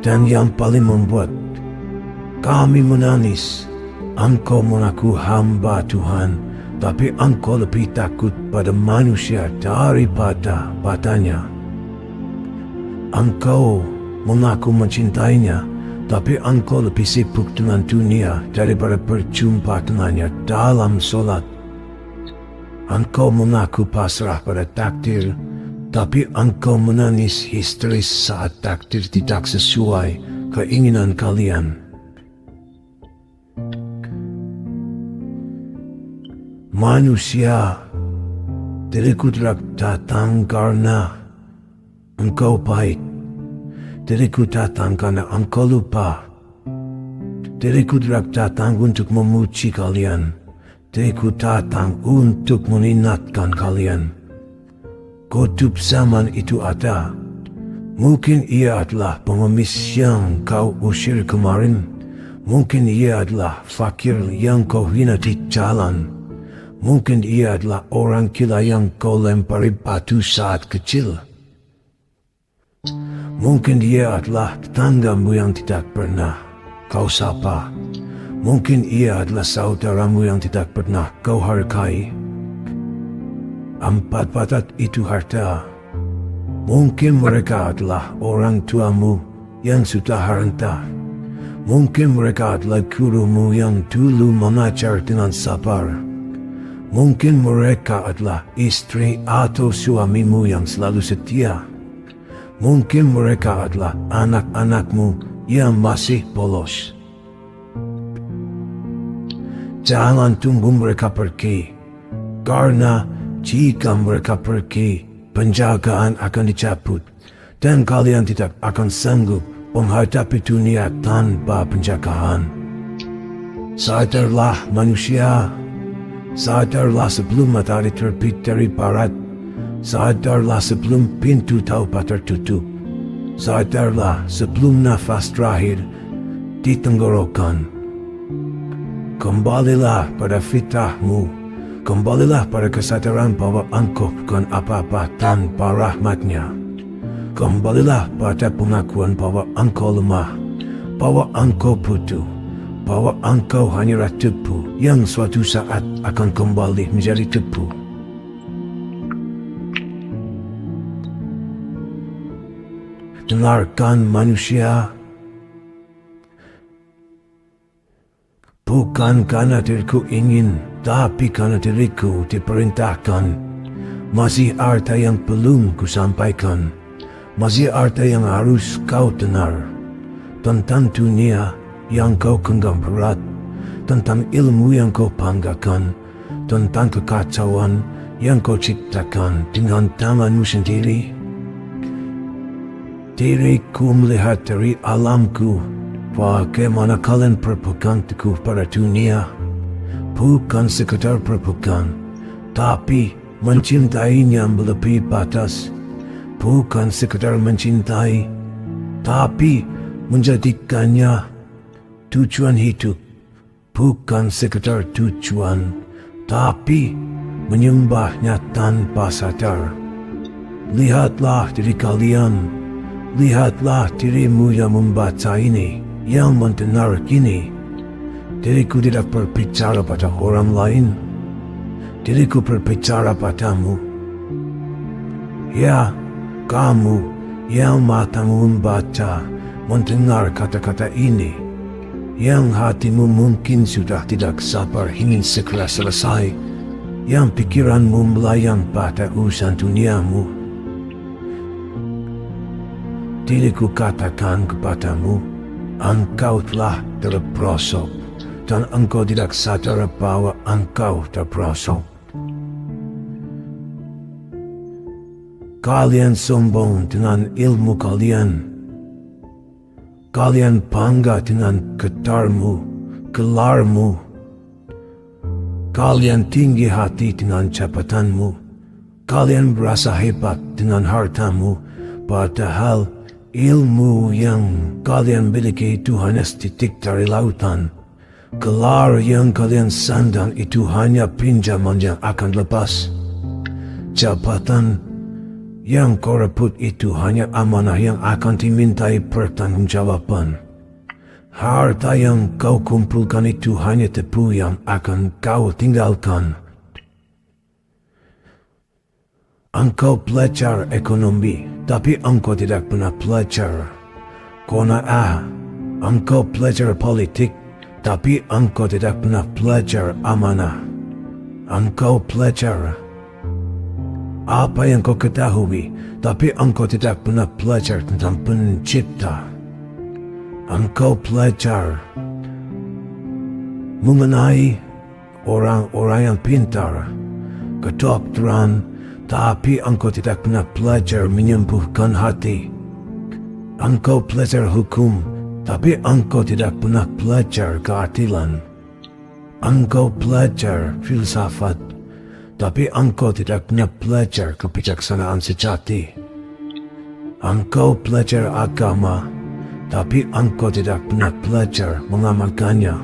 Dan yang paling membuat kami menangis, engkau mengaku hamba Tuhan, tapi engkau lebih takut pada manusia daripada padanya. Engkau mengaku mencintainya, tapi engkau lebih sibuk dengan dunia daripada berjumpa dengannya dalam solat. Engkau mengaku pasrah pada takdir, tapi engkau menangis histeris saat takdir tidak sesuai keinginan kalian. Manusia, diriku tidak datang karena engkau baik. Diriku datang karena engkau lupa. Diriku tidak datang untuk memuji kalian. Diriku datang untuk mengingatkan kalian. Kutub zaman itu ada. Mungkin ia adalah pengemis yang kau usir kemarin. Mungkin ia adalah fakir yang kau hina di jalan. Mungkin ia adalah orang gila yang kau lempari batu saat kecil. Mungkin dia adalah tetanggamu yang tidak pernah kau sapa. Mungkin ia adalah saudaramu yang tidak pernah kau hargai. Empat patat itu harta. Mungkin mereka adalah orang tuamu yang sudah renta. Mungkin mereka adalah gurumu yang dulu mengajar dengan sabar. Mungkin mereka adalah istri atau suamimu yang selalu setia. Mungkin mereka adalah anak-anakmu yang masih polos. Jangan tunggu mereka pergi, karena jika mereka pergi, penjagaan akan dicabut, dan kalian tidak akan sanggup menghadapi dunia tanpa penjagaan. Sadarlah manusia, sadarlah sebelum matahari terbit dari barat, sadarlah sebelum pintu taubat tertutup, sadarlah sebelum nafas terakhir di tenggorokan. Kembalilah pada fitrahmu, kembalilah pada kesadaran bahwa engkau bukan apa-apa tanpa rahmatnya. Kembalilah pada pengakuan bahwa engkau lemah, bahwa engkau butuh, bahwa engkau hanyalah debu yang suatu saat akan kembali menjadi debu. Dengarkan manusia, bukan karena diriku ingin, tapi karena diriku diperintahkan. Masih ada yang belum kusampaikan. Masih ada yang harus kau dengar. Tentang dunia yang kau genggam berat. Tentang ilmu yang kau banggakan. Tentang kekacauan yang kau ciptakan dengan tanganmu sendiri. Diriku melihat dari alamku, bagaimana kalian berpegang teguh pada dunia. Bukan sekadar berpegang, tapi mencintainya melebihi batas. Bukan sekadar mencintai, tapi menjadikannya tujuan hidup. Bukan sekadar tujuan, tapi menyembahnya tanpa sadar. Lihatlah diri kalian, lihatlah dirimu yang membaca ini, yang mendengar kini. Diriku tidak berbicara pada orang lain. Diriku berbicara padamu. Ya, kamu yang matamu membaca, mendengar kata-kata ini, yang hatimu mungkin sudah tidak sabar ingin segera selesai, yang pikiranmu melayang pada urusan duniamu. Diriku katakan kepadamu, engkau telah terperosok, dan engkau tidak sadar bahwa engkau terperosok. Kalian sombong dengan ilmu kalian. Kalian bangga dengan getarmu, gelarmu. Kalian tinggi hati dengan jabatanmu. Kalian berasa hebat dengan hartamu, padahal ilmu yang kalian miliki itu hanya setitik dari lautan. Gelar yang kalian sandang itu hanya pinjaman yang akan lepas. Jabatan yang kau rebut itu hanya amanah yang akan dimintai pertanggungjawaban. Harta yang kau kumpulkan itu hanya tebu yang akan kau tinggalkan. Engkau belajar ekonomi, tapi engkau tidak pernah belajar qanaah. Engkau belajar politik, tapi engkau tidak pernah belajar amanah. Engkau belajar apa yang kau ketahui, tapi engkau tidak pernah belajar tentang pencipta. Engkau belajar mengenai orang-orang yang pintar, kedokteran, tapi engkau tidak pernah belajar menyembuhkan hati. Engkau belajar hukum, tapi engkau tidak pernah belajar keadilan. Engkau belajar filsafat, tapi engkau tidak pernah belajar kebijaksanaan sejati. Engkau belajar agama, tapi engkau tidak pernah belajar mengamalkannya.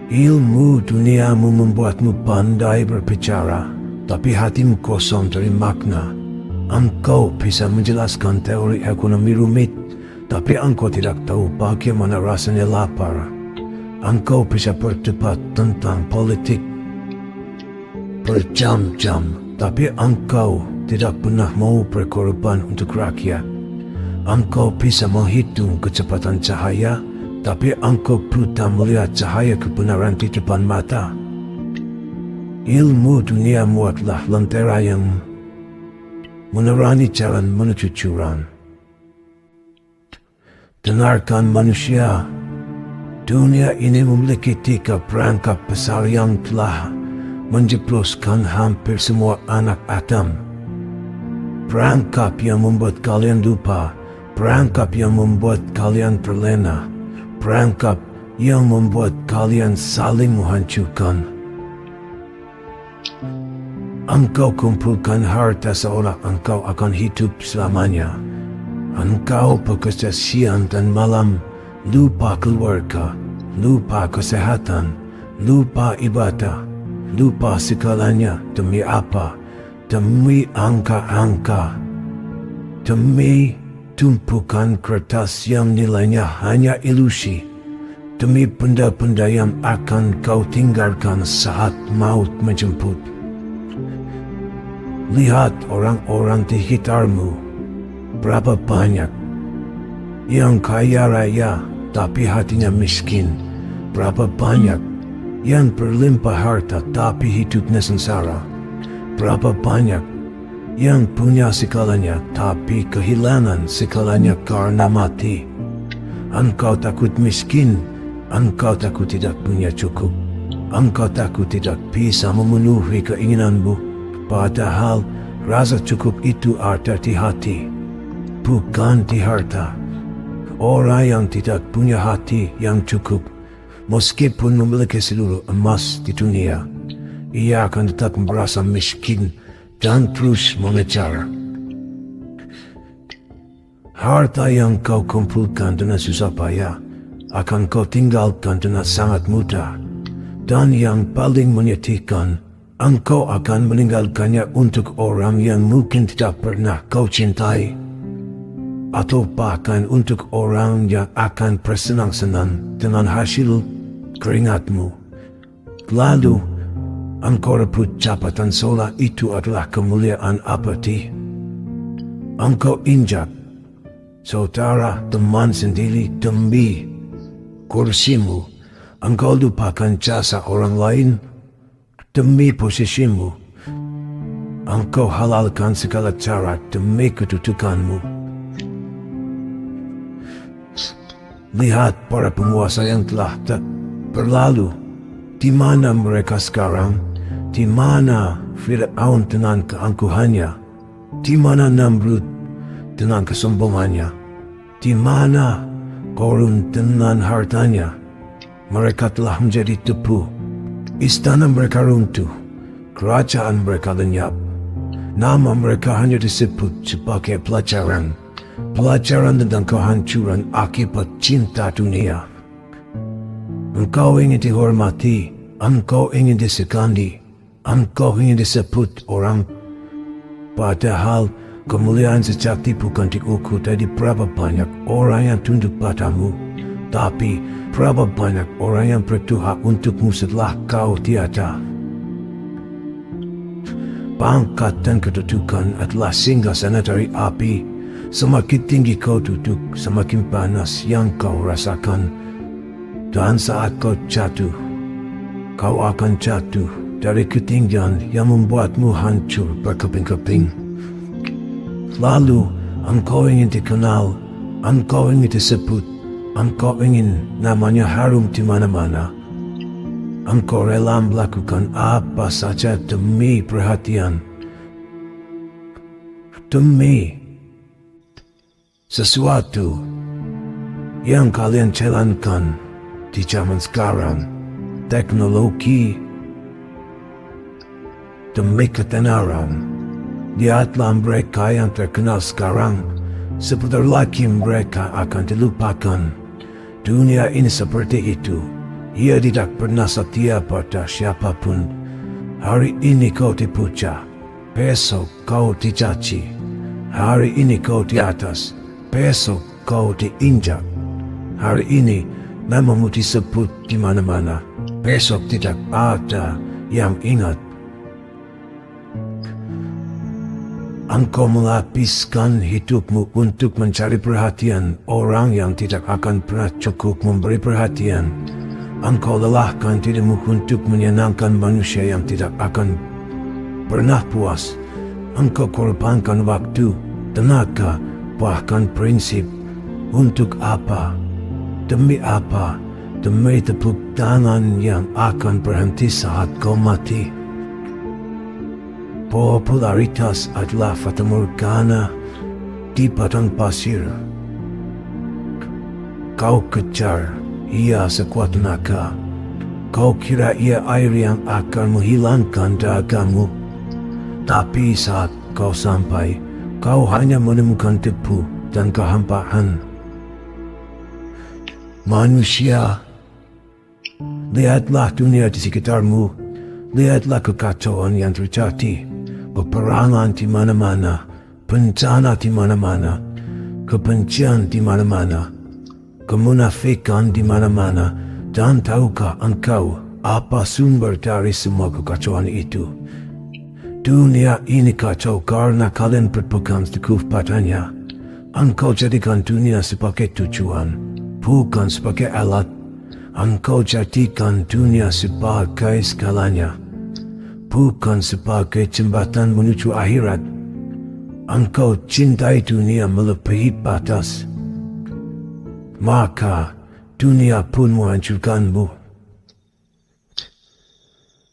Ilmu duniamu membuatmu pandai berbicara, tapi hatimu kosong dari makna. Engkau bisa menjelaskan teori ekonomi rumit, tapi engkau tidak tahu bagaimana rasanya lapar. Engkau bisa berdebat tentang politik berjam-jam, tapi engkau tidak pernah mau berkorban untuk rakyat. Engkau bisa menghitung kecepatan cahaya, tapi engkau buta melihat cahaya kebenaran di depan mata. Ilmu duniamu adalah lentera yang menerangi jalan menuju jurang. Dengarkan manusia, dunia ini memiliki 3 perangkap besar yang telah menjebloskan hampir semua anak Adam. Perangkap yang membuat kalian lupa, perangkap yang membuat kalian terlena, perangkap yang membuat kalian saling menghancurkan. Engkau kumpulkan harta seolah engkau akan hidup selamanya. Engkau bekerja siang dan malam, lupa keluarga, lupa kesehatan, lupa ibadah, lupa segalanya. Demi apa? Demi angka-angka, demi tumpukan kertas yang nilainya hanya ilusi, demi benda-benda yang akan kau tinggalkan saat maut menjemput. Lihat orang-orang di sekitarmu, berapa banyak yang kaya raya tapi hatinya miskin, berapa banyak yang berlimpah harta tapi hidupnya sengsara, berapa banyak yang punya segalanya tapi kehilangan segalanya karena mati. Engkau takut miskin, engkau takut tidak punya cukup, engkau takut tidak bisa memenuhi keinginanmu, padahal rasa cukup itu ada di hati, bukan di harta. Orang yang tidak punya hati yang cukup, meskipun memiliki seluruh emas di dunia, ia akan tetap merasa miskin dan terus mengejar. Harta yang kau kumpulkan dengan susah payah akan kau tinggalkan dengan sangat mudah. Dan yang paling menyedihkan, engkau akan meninggalkannya untuk orang yang mungkin tidak pernah kau cintai, atau bahkan untuk orang yang akan bersenang-senang dengan hasil keringatmu. Lalu Engkau rebut jabatan seolah itu adalah kemuliaan abadi. Engkau injak saudara teman sendiri demi kursimu. Engkau lupakan jasa orang lain demi posisimu. Engkau halalkan segala cara demi kedudukanmu. Lihat para penguasa yang telah berlalu. Di mana mereka sekarang? Di mana Fir'aun dengan keangkuhannya? Di mana Namrud dengan kesombongannya? Di mana Korun dengan hartanya? Mereka telah menjadi debu. Istana mereka runtuh. Kerajaan mereka lenyap. Nama mereka hanya disebut sebagai pelajaran. Pelajaran tentang kehancuran akibat cinta dunia. Engkau ingin dihormati, engkau ingin disegani, engkau ingin disebut orang. Padahal kemuliaan sejati bukan diukur dari berapa banyak orang yang tunduk padamu, tapi berapa banyak orang yang berdoa untukmu setelah kau tiada. Pangkat dan kedudukan adalah singgasana dari api. Semakin tinggi kau duduk, semakin panas yang kau rasakan. Dan saat kau jatuh, kau akan jatuh dari ketinggian yang membuatmu hancur berkeping-keping. Lalu, engkau ingin dikenal, engkau ingin disebut, engkau ingin namanya harum di mana-mana. Engkau rela melakukan apa saja demi perhatian, demi sesuatu yang kalian jalankan di zaman sekarang. Teknologi demi ketenaran. Lihatlah mereka yang terkenal sekarang. Sebentar lagi mereka akan dilupakan. Dunia ini seperti itu. Ia tidak pernah setia pada siapapun. Hari ini kau dipuja, besok kau dicaci. Hari ini kau di atas, besok kau diinjak. Hari ini namamu disebut di mana-mana, besok tidak ada yang ingat. Engkau menghabiskan hidupmu untuk mencari perhatian orang yang tidak akan pernah cukup memberi perhatian. Engkau lelahkan dirimu untuk menyenangkan manusia yang tidak akan pernah puas. Engkau korbankan waktu, tenaga, bahkan prinsip. Untuk apa? Demi apa? Demi tepuk tangan yang akan berhenti saat kau mati. Popularitas adalah fatamorgana di padang pasir. Kau kejar ia sekuat tenaga. Kau kira ia air yang akan menghilangkan dagamu. Tapi saat kau sampai, kau hanya menemukan debu dan kehampaan. Manusia, lihatlah dunia di sekitarmu. Lihatlah kekacauan yang terjadi. Peperangan di mana-mana, bencana di mana-mana, kebencian di mana-mana, kemunafikan di mana-mana. Dan tahukah engkau apa sumber dari semua kekacauan itu? Dunia ini kacau karena kalian berpegang teguh padanya. Engkau jadikan dunia sebagai tujuan, bukan sebagai alat. Engkau jadikan dunia sebagai segalanya, bukan sebagai jembatan menuju akhirat. Engkau cintai dunia melebihi batas, maka dunia pun menghancurkanmu.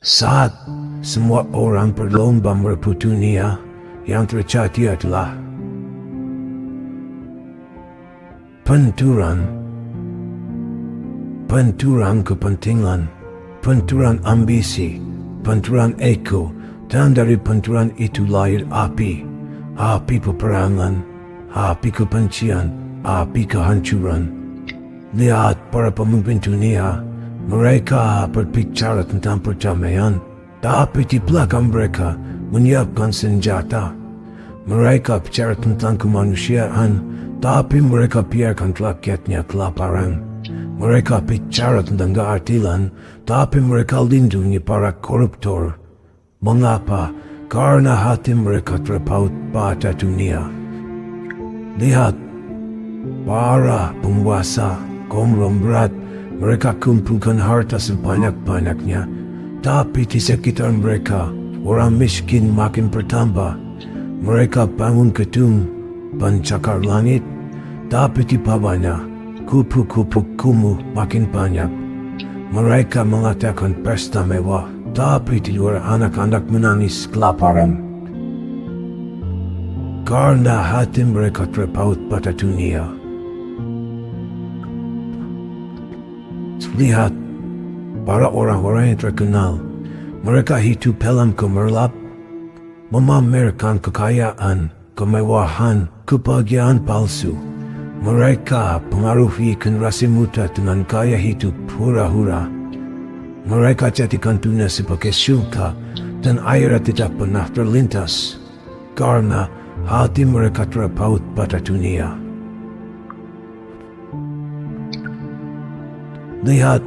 Saat semua orang berlomba merebut dunia, yang terjadi adalah benturan kepentingan, benturan ambisi, benturan ego, dan dari benturan itu lahir api. Api peperangan, api kebencian, api kehancuran. Lihat para pemimpin dunia, mereka berbicara tentang perdamaian, tapi di belakang mereka menyiapkan senjata. Mereka bicara tentang kemanusiaan, tapi mereka biarkan rakyatnya kelaparan. Mereka bicara tentang keadilan, tapi mereka lindungi para koruptor. Mengapa? Karena hati mereka terpaut pada dunia. Lihat, para penguasa konglomerat, mereka kumpulkan harta sebanyak-banyaknya, tapi di sekitar mereka, orang miskin makin bertambah. Mereka bangun gedung pencakar langit, tapi di bawahnya, kupu-kupu kumuh makin banyak. Mereka mengatakan pesta mewah, tapi di luar anak-anak menangis kelaparan. Karena hati mereka terpaut pada dunia. Lihat, para orang-orang yang terkenal, mereka hidup dalam gemerlap, memamerkan kekayaan, kemewahan, kebahagiaan palsu. Mereka pengaruhi generasi muda dengan gaya hidup hura-hura. Mereka jadikan dunia sebagai surga dan air tidak pernah terlintas, karena hati mereka terpaut pada dunia. Lihat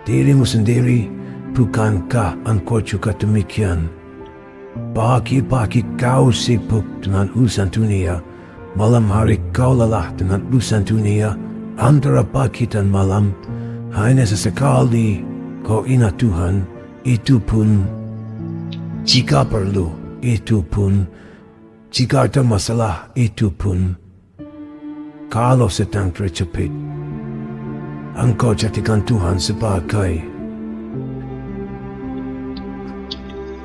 dirimu sendiri, bukankah engkau juga demikian? Pagi-pagi kau sibuk dengan urusan dunia, malam hari kau lelah dengan urusan dunia. Antara pagi dan malam, hanya sesekali kau ingat Tuhan, itu pun jika perlu, itu pun jika ada masalah, itu pun kalau sedang terjepit. Engkau jadikan Tuhan sebagai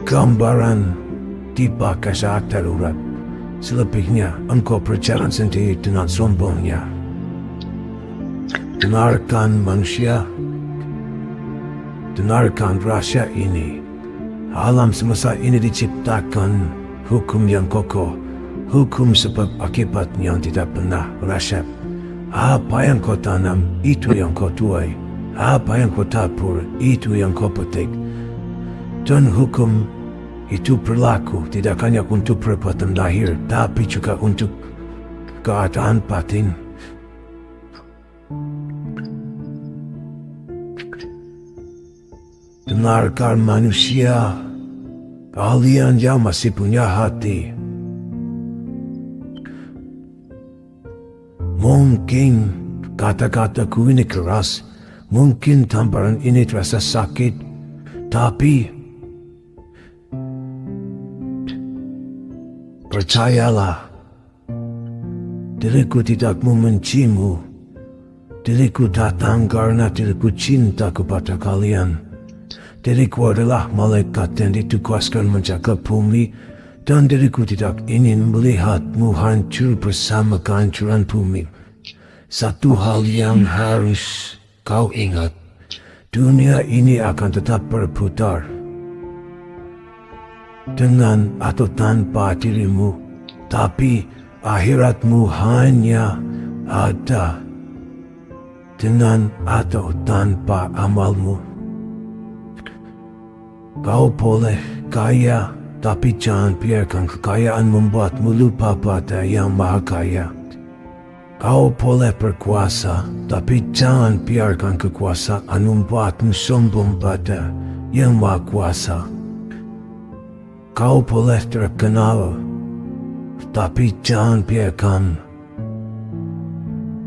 gambaran dipakai saat darurat. Selebihnya engkau berjalan sendiri dengan sombongnya. Dengarkan manusia, dengarkan rahasia ini. Alam semesta ini diciptakan hukum yang kokoh, hukum sebab akibat yang tidak pernah rasyat. Apa yang kau tanam, itu yang kau tuai. Apa yang kau tabur, itu yang kau petik. Dan hukum itu berlaku tidak hanya untuk perbuatan lahir, tapi juga untuk keadaan batin. Dengarkan manusia, kalian yang masih punya hati. Mungkin kata-kataku ini keras, mungkin tamparan ini terasa sakit, tapi percayalah, diriku tidak membencimu. Diriku datang karena diriku cinta kepada kalian. Diriku adalah malaikat yang ditugaskan menjaga bumi, dan diriku tidak ingin melihatmu hancur bersama kehancuran bumi. Satu hal yang harus kau ingat, dunia ini akan tetap berputar. Dengan atau tanpa dirimu, tapi akhiratmu hanya ada dengan atau tanpa amalmu. Kau boleh kaya, tapi jangan biarkan kekayaan membuatmu lupa pada yang maha kaya. Kau boleh berkuasa, tapi jangan biarkan kekuasaan membuatmu sombong pada yang maha kuasa. Kau boleh terkenal, tapi jangan biarkan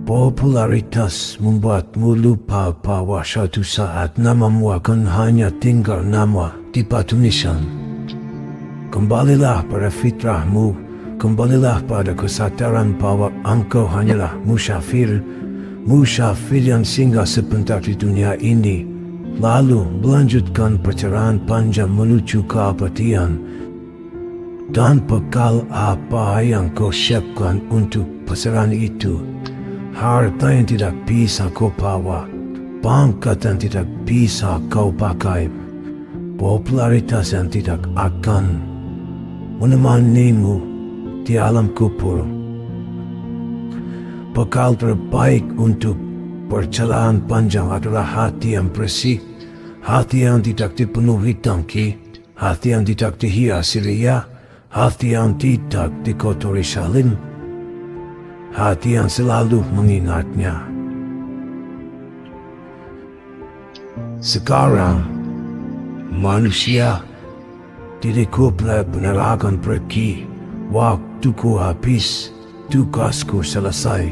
popularitas membuatmu lupa bahwa suatu saat namamu akan hanya tinggal nama di batu nisan. Kembalilah pada fitrahmu, kembalilah pada kesadaran bahwa engkau hanyalah musafir, musafir yang singgah sebentar di dunia ini, lalu melanjutkan perjalanan panjang menuju keabadian. Dan bekal apa yang kau siapkan untuk perjalanan itu? Harta yang tidak bisa kau bawa, pangkat yang tidak bisa kau pakai, popularitas yang tidak akan menemanimu di alam kubur. Bekal terbaik untuk perjalanan panjang adalah hati yang bersih, hati yang tidak dipenuhi dengki, hati yang tidak dihiasi riya, hati yang tidak dikotori salim, hati yang selalu mengingatnya. Sekarang, manusia, diriku benar-benar akan pergi. Waktuku habis, tugasku selesai.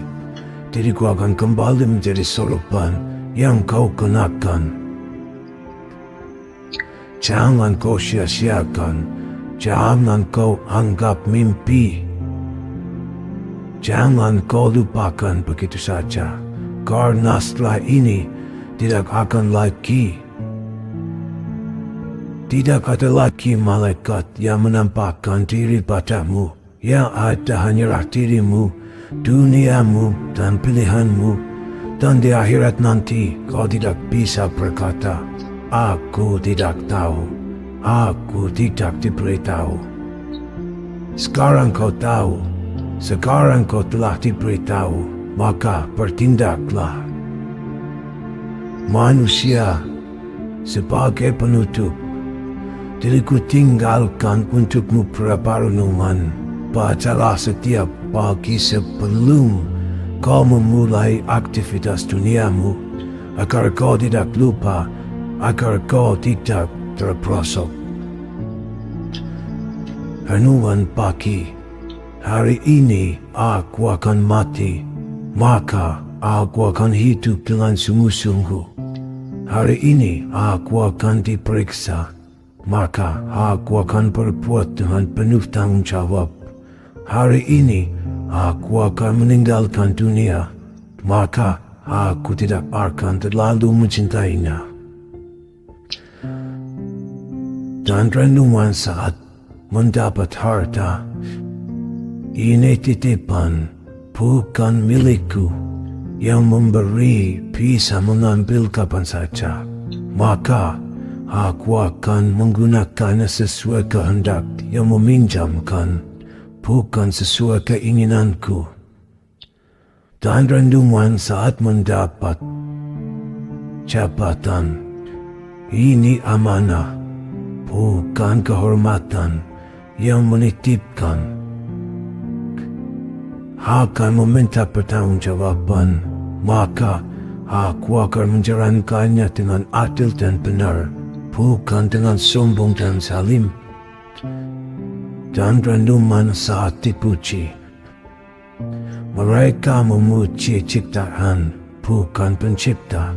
Diriku akan kembali menjadi soroban yang kau kenakan. Jangan kau sia-siakan, jangan kau anggap mimpi. Jangan kau lupakan begitu saja, karena setelah ini tidak akan lagi. Tidak ada lagi malaikat yang menampakkan diri padamu. Yang ada hanyalah dirimu, duniamu, dan pilihanmu. Dan di akhirat nanti kau tidak bisa berkata, aku tidak tahu, aku tidak diberitahu. Sekarang kau tahu, sekarang kau telah diberitahu, maka bertindaklah. Manusia, sebagai penutup, diriku tinggalkan untukmu beberapa renungan. Bacalah setiap pagi sebelum kau memulai aktivitas duniamu, agar kau tidak lupa, agar kau tidak terperosok. Renungan pagi. Hari ini aku akan mati, maka aku akan hidup dengan sungguh-sungguh. Hari ini aku akan diperiksa, maka aku akan berbuat dengan penuh tanggung jawab. Hari ini aku akan meninggalkan dunia, maka aku tidak akan terlalu mencintainya. Dan renungan saat mendapat harta, ini titipan, bukan milikku. Yang memberi bisa mengambil kapan saja, maka aku akan menggunakannya sesuai kehendak yang meminjamkan, bukan sesuai keinginanku. Dan renungan saat mendapat jabatan, ini amanah, bukan kehormatan yang menitipkan. Akan meminta pertanggungjawaban, maka aku akan menjalankannya dengan adil dan benar, bukan dengan sombong dan zalim. Dan renungan saat dipuji, mereka memuji ciptaan, bukan pencipta.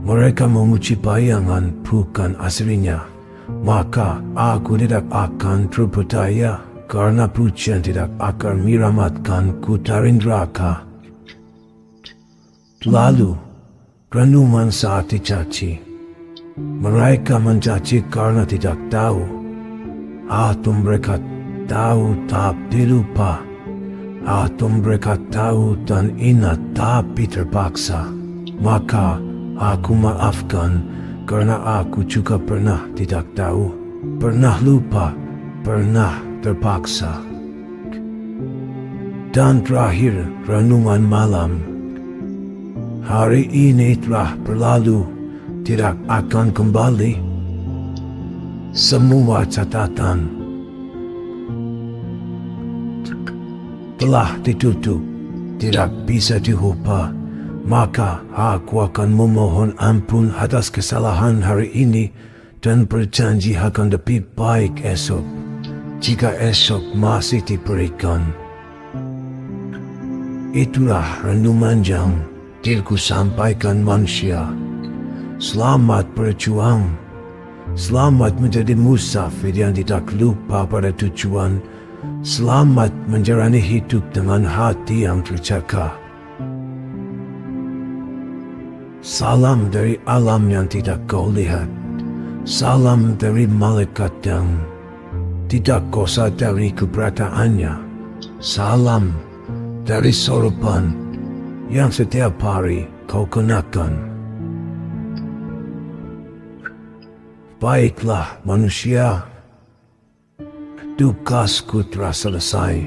Mereka memuji bayangan, bukan aslinya. Maka aku tidak akan terpedaya, karena pujian tidak akan menyelamatkanku dari neraka. Lalu, renungan saat dicaci. Mereka mencaci karena tidak tahu, atau mereka tahu tapi lupa, atau mereka tahu dan ingat tapi terpaksa. Maka aku maafkan, karena aku juga pernah tidak tahu, pernah lupa, pernah terpaksa. Dan terakhir, renungan malam. Hari ini telah berlalu, tidak akan kembali. Semua catatan telah ditutup, tidak bisa diubah. Maka aku akan memohon ampun atas kesalahan hari ini dan berjanji akan lebih baik esok, jika esok masih diberikan. Itulah renungan yang diriku sampaikan manusia. Selamat berjuang, selamat menjadi musafir yang tidak lupa pada tujuan, selamat menjalani hidup dengan hati yang terjaga. Salam dari alam yang tidak kau lihat. Salam dari malaikat yang tidak kau sadari keberadaannya. Salam dari soroban yang setiap hari kau kenakan. Baiklah manusia, tugasku telah selesai.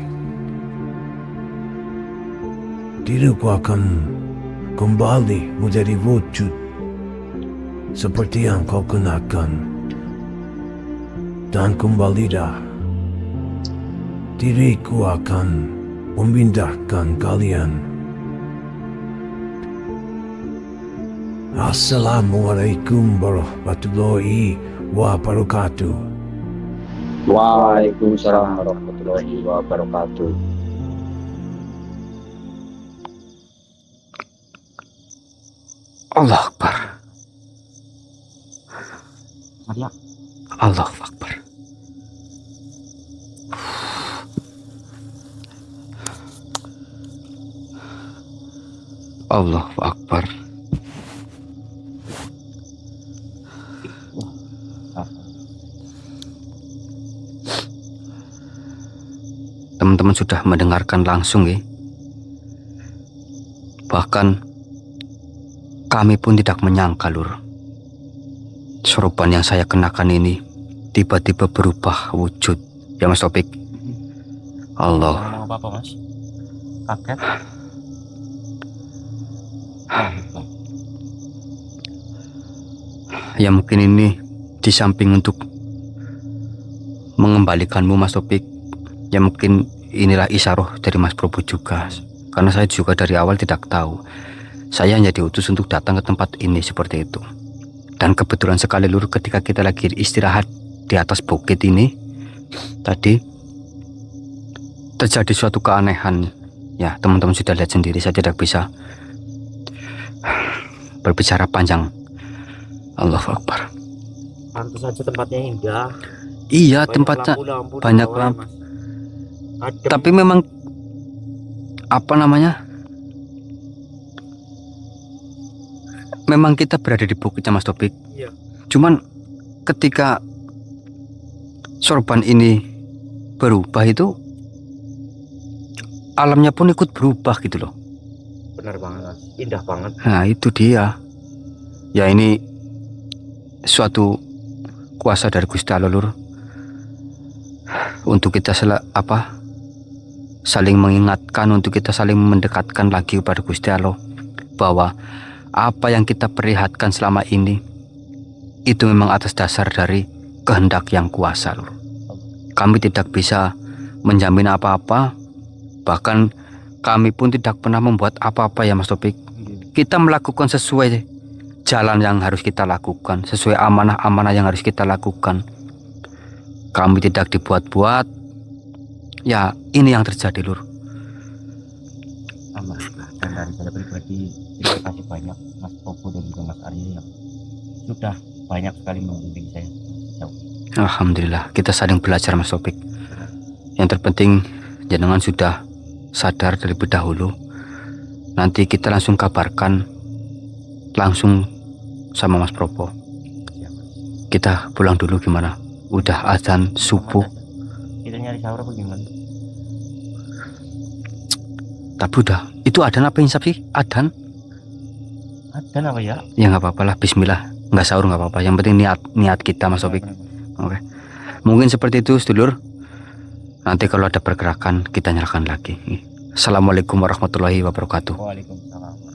Diriku akan kembali menjadi wujud seperti yang kau kenakan. Dan kembali dah, diriku akan memindahkan kalian Assalamualaikum warahmatullahi wabarakatuh. Waalaikumsalam warahmatullahi wabarakatuh. Allah Akbar. Maria, Allah Akbar. Allah Akbar. Teman-teman sudah mendengarkan langsung ya. Bahkan kami pun tidak menyangka lur, sorban yang saya kenakan ini tiba-tiba berubah wujud ya Mas Topik. Allah. ngomong apa Mas? Kaget. Baik. Ya mungkin ini di samping untuk mengembalikanmu Mas Topik, ya mungkin inilah isyaroh dari Mas Prabu juga. Karena saya juga dari awal tidak tahu. Saya hanya diutus untuk datang ke tempat ini seperti itu. Dan kebetulan sekali lur, ketika kita lagi istirahat di atas bukit ini tadi terjadi suatu keanehan. Ya teman-teman sudah lihat sendiri, saya tidak bisa berbicara panjang. Allahu Akbar. Pantas saja tempatnya indah. Iya Banyak tempatnya lampu-lampu di banyak bawah ya, lampu. Mas. Adem. Tapi memang apa namanya, memang kita berada di bukitnya Mas Topik. Iya. Cuman ketika sorban ini berubah itu, alamnya pun ikut berubah gitu loh. Benar banget, Mas. Indah banget. Nah itu dia. Ya ini suatu kuasa dari Gusti Allah lur, untuk kita saling mengingatkan, untuk kita saling mendekatkan lagi kepada Gusti Allah, bahwa apa yang kita perlihatkan selama ini itu memang atas dasar dari kehendak yang kuasa lur. Kami tidak bisa menjamin apa-apa, bahkan kami pun tidak pernah membuat apa-apa ya Mas Topik. Kita melakukan sesuai jalan yang harus kita lakukan, sesuai amanah-amanah yang harus kita lakukan. Kami tidak dibuat-buat. Ya ini yang terjadi lur. Alhamdulillah. Dan dari saya pribadi terima kasih banyak Mas Prabu dan juga Mas Arya yang sudah banyak sekali membimbing saya sejauh ini. Alhamdulillah kita saling belajar Mas Topik. Yang terpenting jenengan sudah sadar terlebih dahulu. Nanti kita langsung kabarkan langsung sama Mas Propo. Kita pulang dulu gimana? Udah azan subuh. Kita nyari sahur apa gimana? Tapi udah, itu adan apa insap sih? Adan? Ada apa ya? Ya nggak apa-apa lah, bismillah. Nggak sahur nggak apa-apa, yang penting niat kita Mas Topik. Oke. Mungkin seperti itu sedulur. Nanti kalau ada pergerakan kita nyalakan lagi. Assalamualaikum warahmatullahi wabarakatuh. Waalaikumsalam.